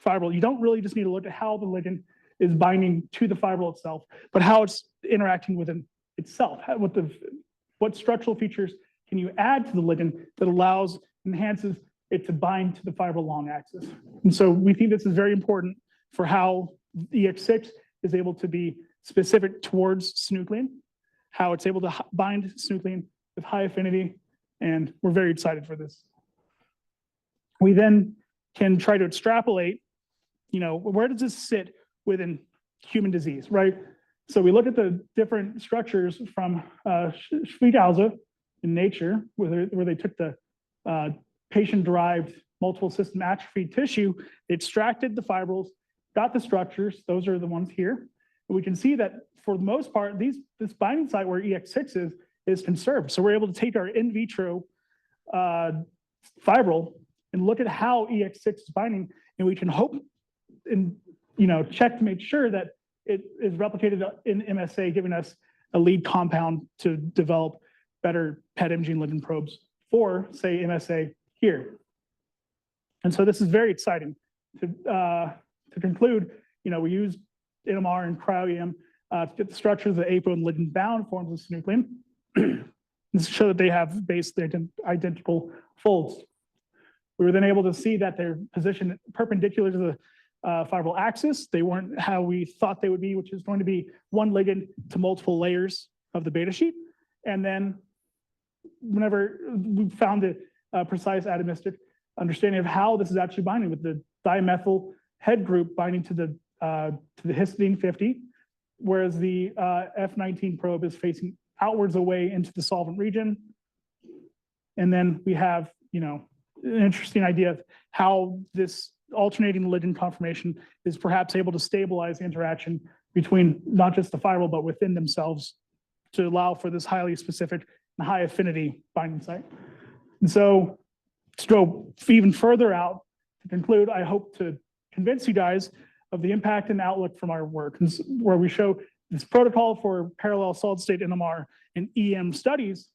fibril, you don't really just need to look at how the ligand is binding to the fibril itself, but how it's interacting with itself. What structural features can you add to the ligand that enhances it to bind to the fibril long axis? And so we think this is very important for how EX6 is able to be specific towards synuclein, how it's able to bind synuclein with high affinity, and we're very excited for this. We then can try to extrapolate, where does this sit within human disease, right? So we look at the different structures from Schweidhauser in Nature, where they took the patient-derived multiple system atrophy tissue, they extracted the fibrils, got the structures, those are the ones here. And we can see that for the most part, this binding site where EX6 is conserved. So we're able to take our in vitro fibril and look at how EX6 is binding, and we can hope and check to make sure that it is replicated in MSA, giving us a lead compound to develop better PET imaging ligand probes for, say, MSA here. And so this is very exciting. To conclude, we use NMR and cryo-EM to get the structures of the apo and ligand-bound forms of synuclein. This to show that they have basically identical folds. We were then able to see that they're positioned perpendicular to the fibril axis. They weren't how we thought they would be, which is going to be one ligand to multiple layers of the beta sheet. And then whenever we found a precise atomistic understanding of how this is actually binding with the dimethyl head group binding to the histidine 50, whereas the F19 probe is facing outwards away into the solvent region. And then we have, an interesting idea of how this alternating ligand conformation is perhaps able to stabilize the interaction between not just the fibril, but within themselves to allow for this highly specific and high affinity binding site. And so to go even further out, to conclude, I hope to convince you guys of the impact and outlook from our work, where we show this protocol for parallel solid state NMR and EM studies.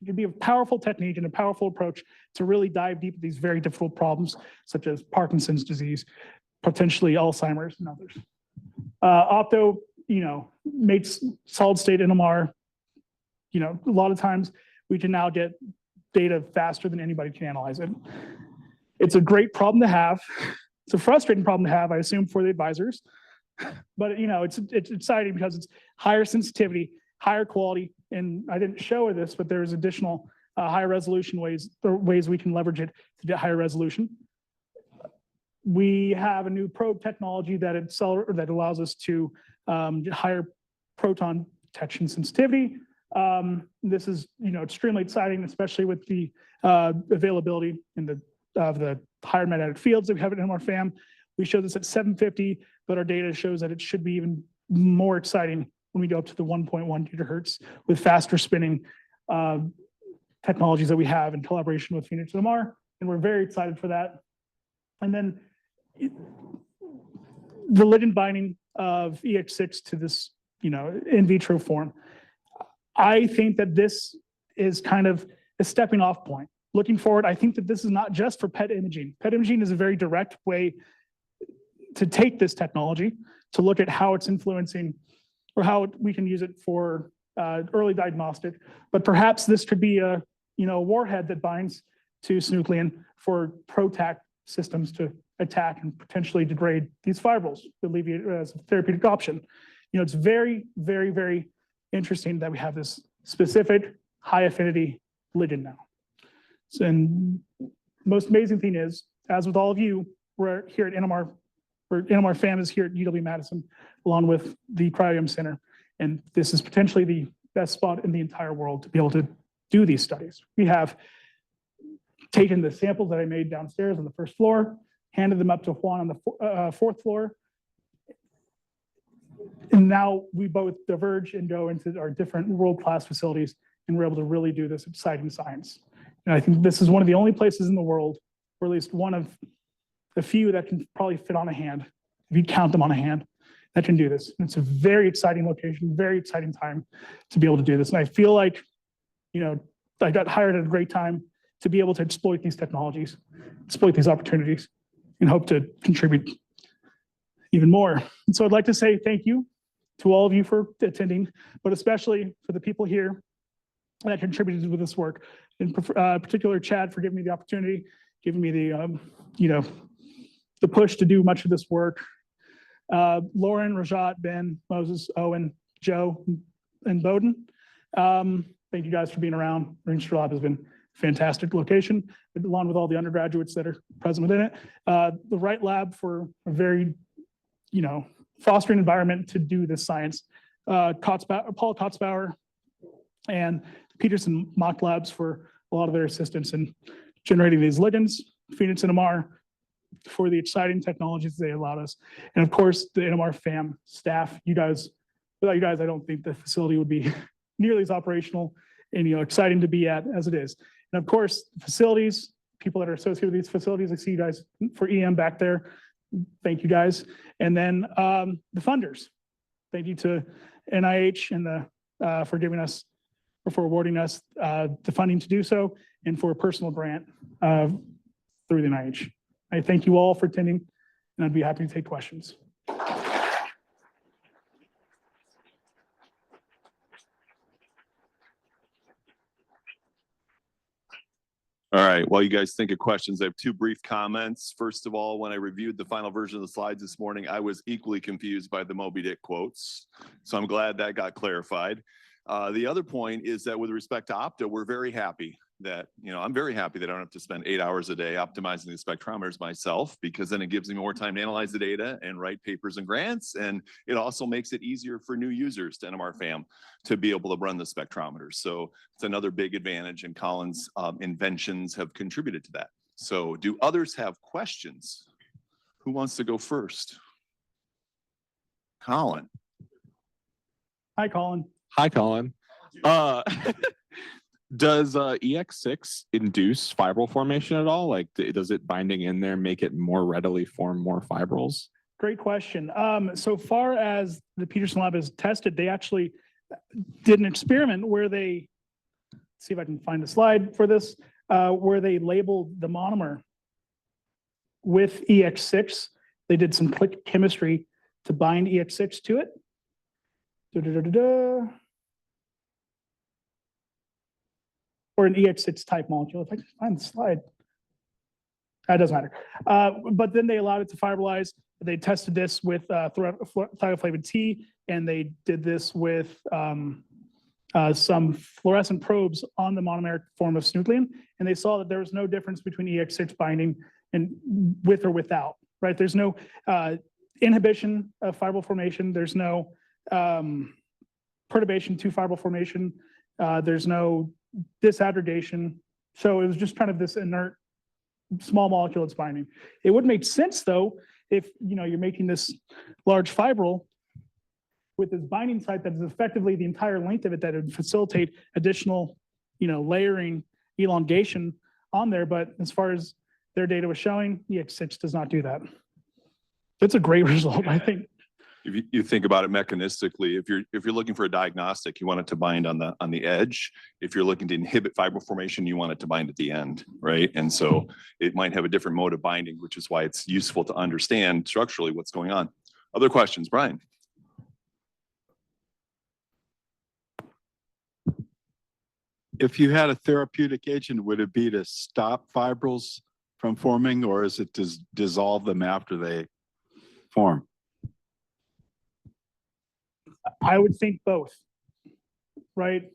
It can be a powerful technique and a powerful approach to really dive deep into these very difficult problems, such as Parkinson's disease, potentially Alzheimer's and others. Opto, makes solid state NMR, a lot of times we can now get data faster than anybody can analyze it. It's a great problem to have. It's a frustrating problem to have, I assume, for the advisors. But it's exciting because it's higher sensitivity, higher quality, and I didn't show this, but there's additional higher resolution ways we can leverage it to get higher resolution. We have a new probe technology that allows us to get higher proton detection sensitivity. This is extremely exciting, especially with the availability of the higher magnetic fields that we have at NMR FAM. We show this at 750, but our data shows that it should be even more exciting when we go up to the 1.1 gigahertz with faster spinning technologies that we have in collaboration with Phoenix NMR, and we're very excited for that. And then the ligand binding of EX6 to this, in vitro form. I think that this is kind of a stepping off point. Looking forward, I think that this is not just for PET imaging. PET imaging is a very direct way to take this technology to look at how it's influencing or how we can use it for early diagnostic. But perhaps this could be a warhead that binds to synuclein for PROTAC systems to attack and potentially degrade these fibrils, alleviate as a therapeutic option. It's very, very, very interesting that we have this specific high affinity ligand now. So, and most amazing thing is, as with all of you, we're here at NMR, NMR FAM is here at UW-Madison, along with the Cryo-EM Center. And this is potentially the best spot in the entire world to be able to do these studies. We have taken the samples that I made downstairs on the first floor, handed them up to Juan on the fourth floor. And now we both diverge and go into our different world-class facilities, and we're able to really do this exciting science. And I think this is one of the only places in the world, or at least one of the few that can probably fit on a hand, if you count them on a hand, that can do this. And it's a very exciting location, very exciting time to be able to do this. And I feel like, I got hired at a great time to be able to exploit these technologies, exploit these opportunities, and hope to contribute even more. And so I'd like to say thank you to all of you for attending, but especially for the people here that contributed with this work. In particular, Chad, for giving me the opportunity, giving me the, the push to do much of this work. Lauren, Rajat, Ben, Moses, Owen, Joe, and Bowden. Thank you guys for being around. Rienstra Lab has been a fantastic location, along with all the undergraduates that are present within it. The Wright Lab for a very, fostering environment to do this science. Paul Kotzbauer and Peterson Mock Labs for a lot of their assistance in generating these ligands, Phoenix NMR for the exciting technologies they allowed us. And of course, the NMR FAM staff, without you guys, I don't think the facility would be nearly as operational and exciting to be at as it is. And of course, facilities, people that are associated with these facilities, I see you guys for EM back there. Thank you guys. And then the funders. Thank you to NIH and for giving us for awarding us the funding to do so and for a personal grant through the NIH. I thank you all for attending, and I'd be happy to take questions.
All right, while you guys think of questions, I have two brief comments. First of all, when I reviewed the final version of the slides this morning, I was equally confused by the Moby Dick quotes. So I'm glad that got clarified. The other point is that with respect to Opta, we're very happy that, I'm very happy that I don't have to spend 8 hours a day optimizing the spectrometers myself, because then it gives me more time to analyze the data and write papers and grants. And it also makes it easier for new users to NMR FAM to be able to run the spectrometers. So it's another big advantage, and Collin's inventions have contributed to that. So do others have questions? Who wants to go first? Collin.
Hi, Collin.
Hi, Collin. Does EX6 induce fibril formation at all? Like, does it binding in there make it more readily form more fibrils?
Great question. So far as the Peterson Lab has tested, they actually did an experiment where they, see if I can find a slide for this, where they labeled the monomer with EX6. They did some click chemistry to bind EX6 to it. Or an EX6 type molecule. If I can find the slide, that doesn't matter. But then they allowed it to fibrilize. They tested this with thioflavin T, and they did this with some fluorescent probes on the monomeric form of synuclein, and they saw that there was no difference between EX6 binding and with or without. Right? There's no inhibition of fibril formation. There's no perturbation to fibril formation. There's no disaggregation. So it was just kind of this inert small molecule that's binding. It would make sense though, if you're making this large fibril with this binding site that is effectively the entire length of it, that would facilitate additional, layering, elongation on there. But as far as their data was showing, EX6 does not do that. It's a great result, I think.
If you think about it mechanistically, if you're looking for a diagnostic, you want it to bind on the edge. If you're looking to inhibit fibril formation, you want it to bind at the end, right? And so it might have a different mode of binding, which is why it's useful to understand structurally what's going on. Other questions, Brian?
If you had a therapeutic agent, would it be to stop fibrils from forming, or is it to dissolve them after they form?
I would think both, right?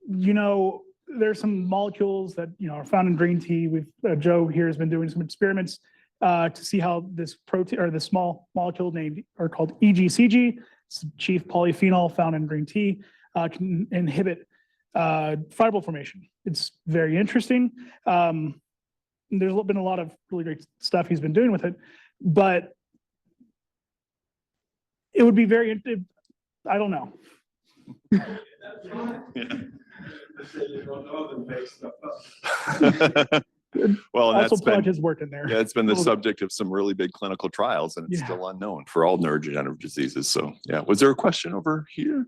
There's some molecules that are found in green tea. Joe here has been doing some experiments to see how this protein or the small molecule named are called EGCG, it's chief polyphenol found in green tea, can inhibit fibril formation. It's very interesting. There's been a lot of really great stuff he's been doing with it, but it would be very, I don't know.
Well, and
also
that's
plug
been,
his work in there.
yeah, it's been the subject of some really big clinical trials, and it's still unknown for all neurodegenerative diseases. So yeah, was there a question over here?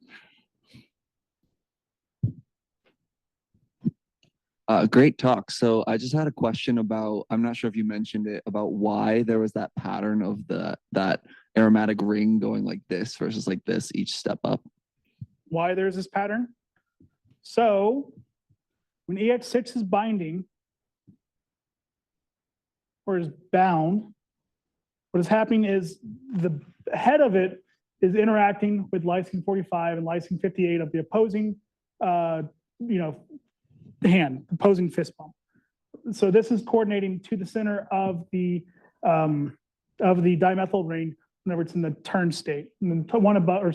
Great talk. So I just had a question about, I'm not sure if you mentioned it, about why there was that pattern of that aromatic ring going like this versus like this each step up.
Why there's this pattern? So when EX6 is binding or is bound, what is happening is the head of it is interacting with lysine 45 and lysine 58 of the opposing, hand, opposing fist bump. So this is coordinating to the center of the dimethyl ring whenever it's in the turn state, and then whenever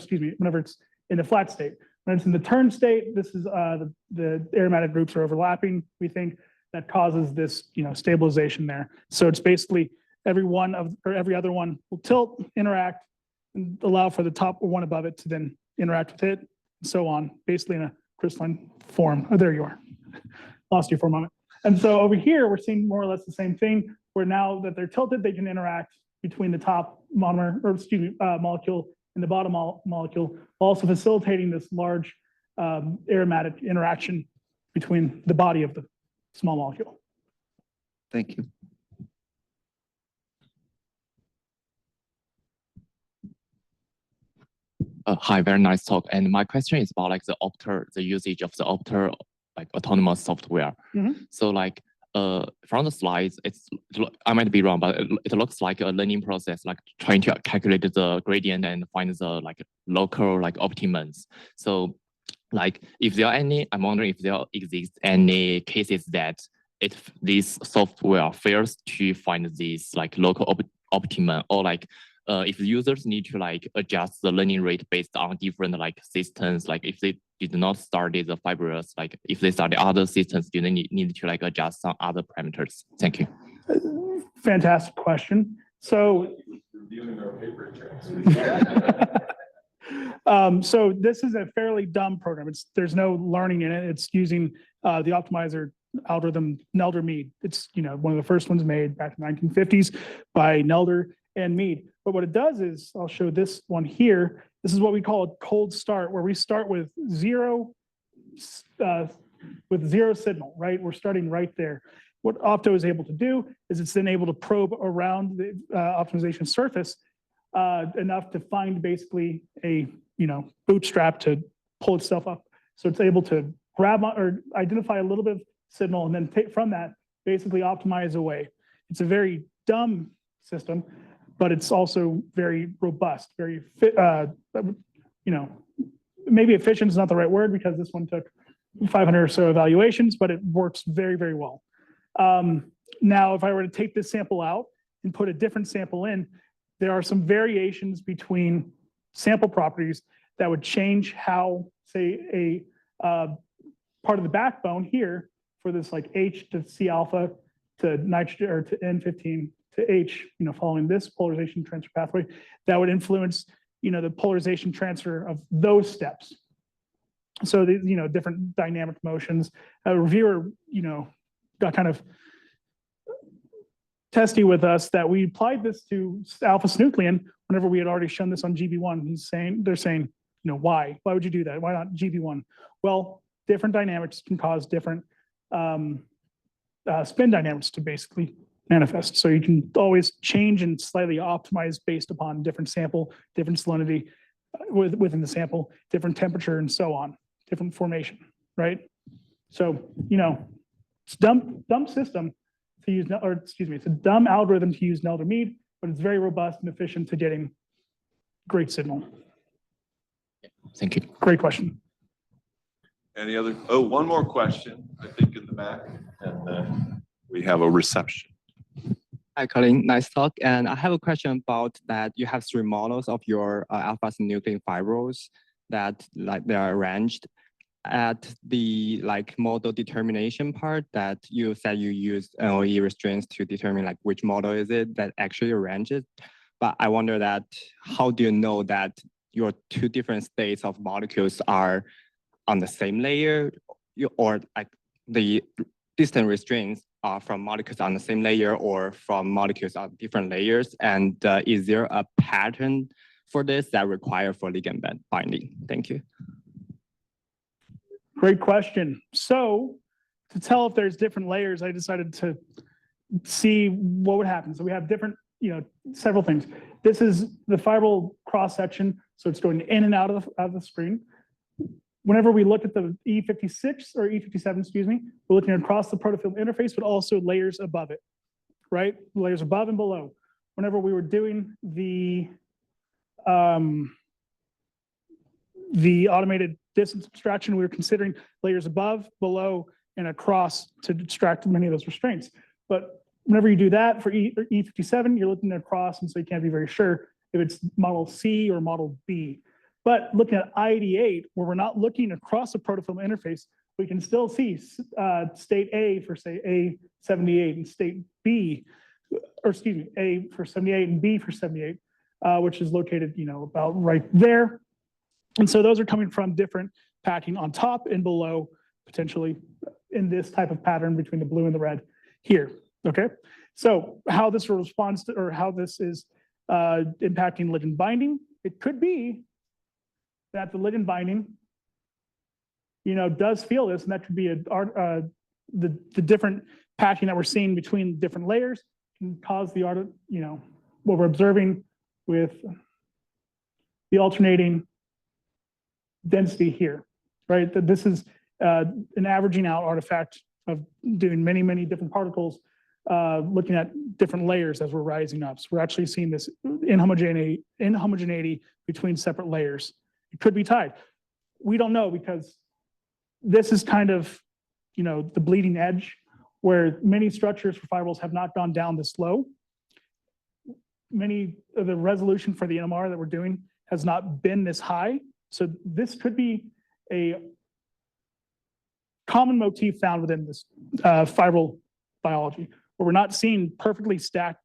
it's in the flat state. When it's in the turn state, this is the aromatic groups are overlapping. We think that causes this stabilization there. So it's basically every other one will tilt, interact, and allow for the top one above it to then interact with it, and so on, basically in a crystalline form. Oh, there you are. Lost you for a moment. And so over here, we're seeing more or less the same thing, where now that they're tilted, they can interact between the top molecule and the bottom molecule, also facilitating this large aromatic interaction between the body of the small molecule.
Thank you.
Hi, very nice talk. And my question is about like the usage of the Opter like autonomous software.
Mhm.
So like from the slides, I might be wrong, but it looks like a learning process, like trying to calculate the gradient and find the like local like optimums. So like if there are any, I'm wondering if there exists any cases that this software fails to find this like local optimum, or like if users need to like adjust the learning rate based on different like systems, like if they did not start the fibrous, like if they start the other systems, do they need to like adjust some other parameters? Thank you.
Fantastic question. So, so this is a fairly dumb program. There's no learning in it. It's using the optimizer algorithm Nelder-Mead. It's one of the first ones made back in the 1950s by Nelder and Mead. But what it does is, I'll show this one here. This is what we call a cold start, where we start with zero signal, right? We're starting right there. What Opto is able to do is it's then able to probe around the optimization surface enough to find basically a bootstrap to pull itself up. So it's able to grab or identify a little bit of signal and then take from that, basically optimize away. It's a very dumb system, but it's also very robust, very fit, maybe efficient is not the right word because this one took 500 or so evaluations, but it works very, very well. Now, if I were to take this sample out and put a different sample in, there are some variations between sample properties that would change how, say, a part of the backbone here for this like H to C alpha to nitrogen or to N15 to H, following this polarization transfer pathway, that would influence, the polarization transfer of those steps. So the, different dynamic motions. A reviewer, got kind of testy with us that we applied this to alpha-synuclein whenever we had already shown this on GB1. They're saying, why? Why would you do that? Why not GB1? Well, different dynamics can cause different spin dynamics to basically manifest. So you can always change and slightly optimize based upon different sample, different salinity within the sample, different temperature, and so on, different formation, right? So, it's dumb system to use, or excuse me, it's a dumb algorithm to use Nelder-Mead, but it's very robust and efficient to getting great signal.
Thank you.
Great question.
Any other? Oh, one more question, I think in the back, and then we have a reception.
Hi, Collin. Nice talk. And I have a question about that. You have 3 models of your alpha-synuclein fibrils that like they are arranged at the like model determination part that you said you use NOE restraints to determine like which model is it that actually arranges. But I wonder that how do you know that your 2 different states of molecules are on the same layer, or like the distant restraints are from molecules on the same layer or from molecules on different layers? And is there a pattern for this that require for ligand binding? Thank you.
Great question. So to tell if there's different layers, I decided to see what would happen. So we have different, several things. This is the fibril cross section. So it's going in and out of the screen. Whenever we look at the E56 or E57, excuse me, we're looking across the protofill interface, but also layers above it, right? Layers above and below. Whenever we were doing the automated distance abstraction, we were considering layers above, below, and across to extract many of those restraints. But whenever you do that for E57, you're looking across, and so you can't be very sure if it's model C or model B. But looking at I88, where we're not looking across the protofilm interface, we can still see state A for say A78 and state B, or excuse me, A for 78 and B for 78, which is located, about right there. And so those are coming from different packing on top and below, potentially in this type of pattern between the blue and the red here, okay? So how this responds to, or how this is impacting ligand binding, it could be that the ligand binding does feel this, and that could be the different patching that we're seeing between different layers can cause the what we're observing with the alternating density here, right? That this is an averaging out artifact of doing many, many different particles, looking at different layers as we're rising up. So we're actually seeing this inhomogeneity between separate layers. It could be tied. We don't know, because this is kind of, the bleeding edge where many structures for fibrils have not gone down this low. Many of the resolution for the NMR that we're doing has not been this high. So this could be a common motif found within this fibril biology, where we're not seeing perfectly stacked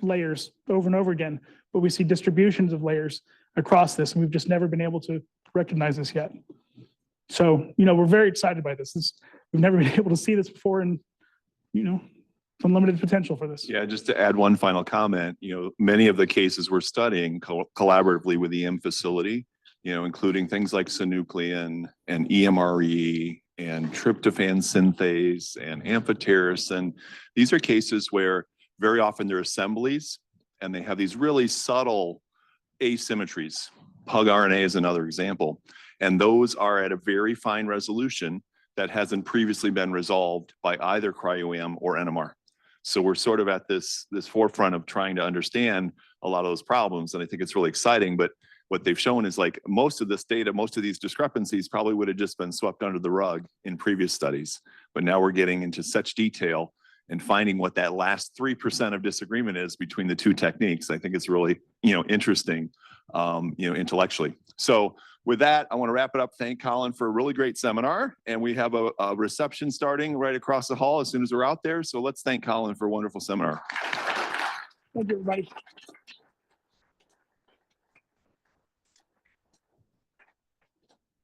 layers over and over again, but we see distributions of layers across this, and we've just never been able to recognize this yet. So, we're very excited by this. We've never been able to see this before, and, some limited potential for this.
Yeah, just to add one final comment, many of the cases we're studying collaboratively with the EM facility, including things like synuclein and EMRE and tryptophan synthase and amphotericin. These are cases where very often they're assemblies and they have these really subtle asymmetries. Pug RNA is another example. And those are at a very fine resolution that hasn't previously been resolved by either cryo-EM or NMR. So we're sort of at this forefront of trying to understand a lot of those problems. And I think it's really exciting, but what they've shown is like most of this data, most of these discrepancies probably would have just been swept under the rug in previous studies. But now we're getting into such detail and finding what that last 3% of disagreement is between the two techniques. I think it's really, interesting, intellectually. So with that, I want to wrap it up. Thank Collin for a really great seminar. And we have a reception starting right across the hall as soon as we're out there. So let's thank Collin for a wonderful seminar.
Thank you, everybody.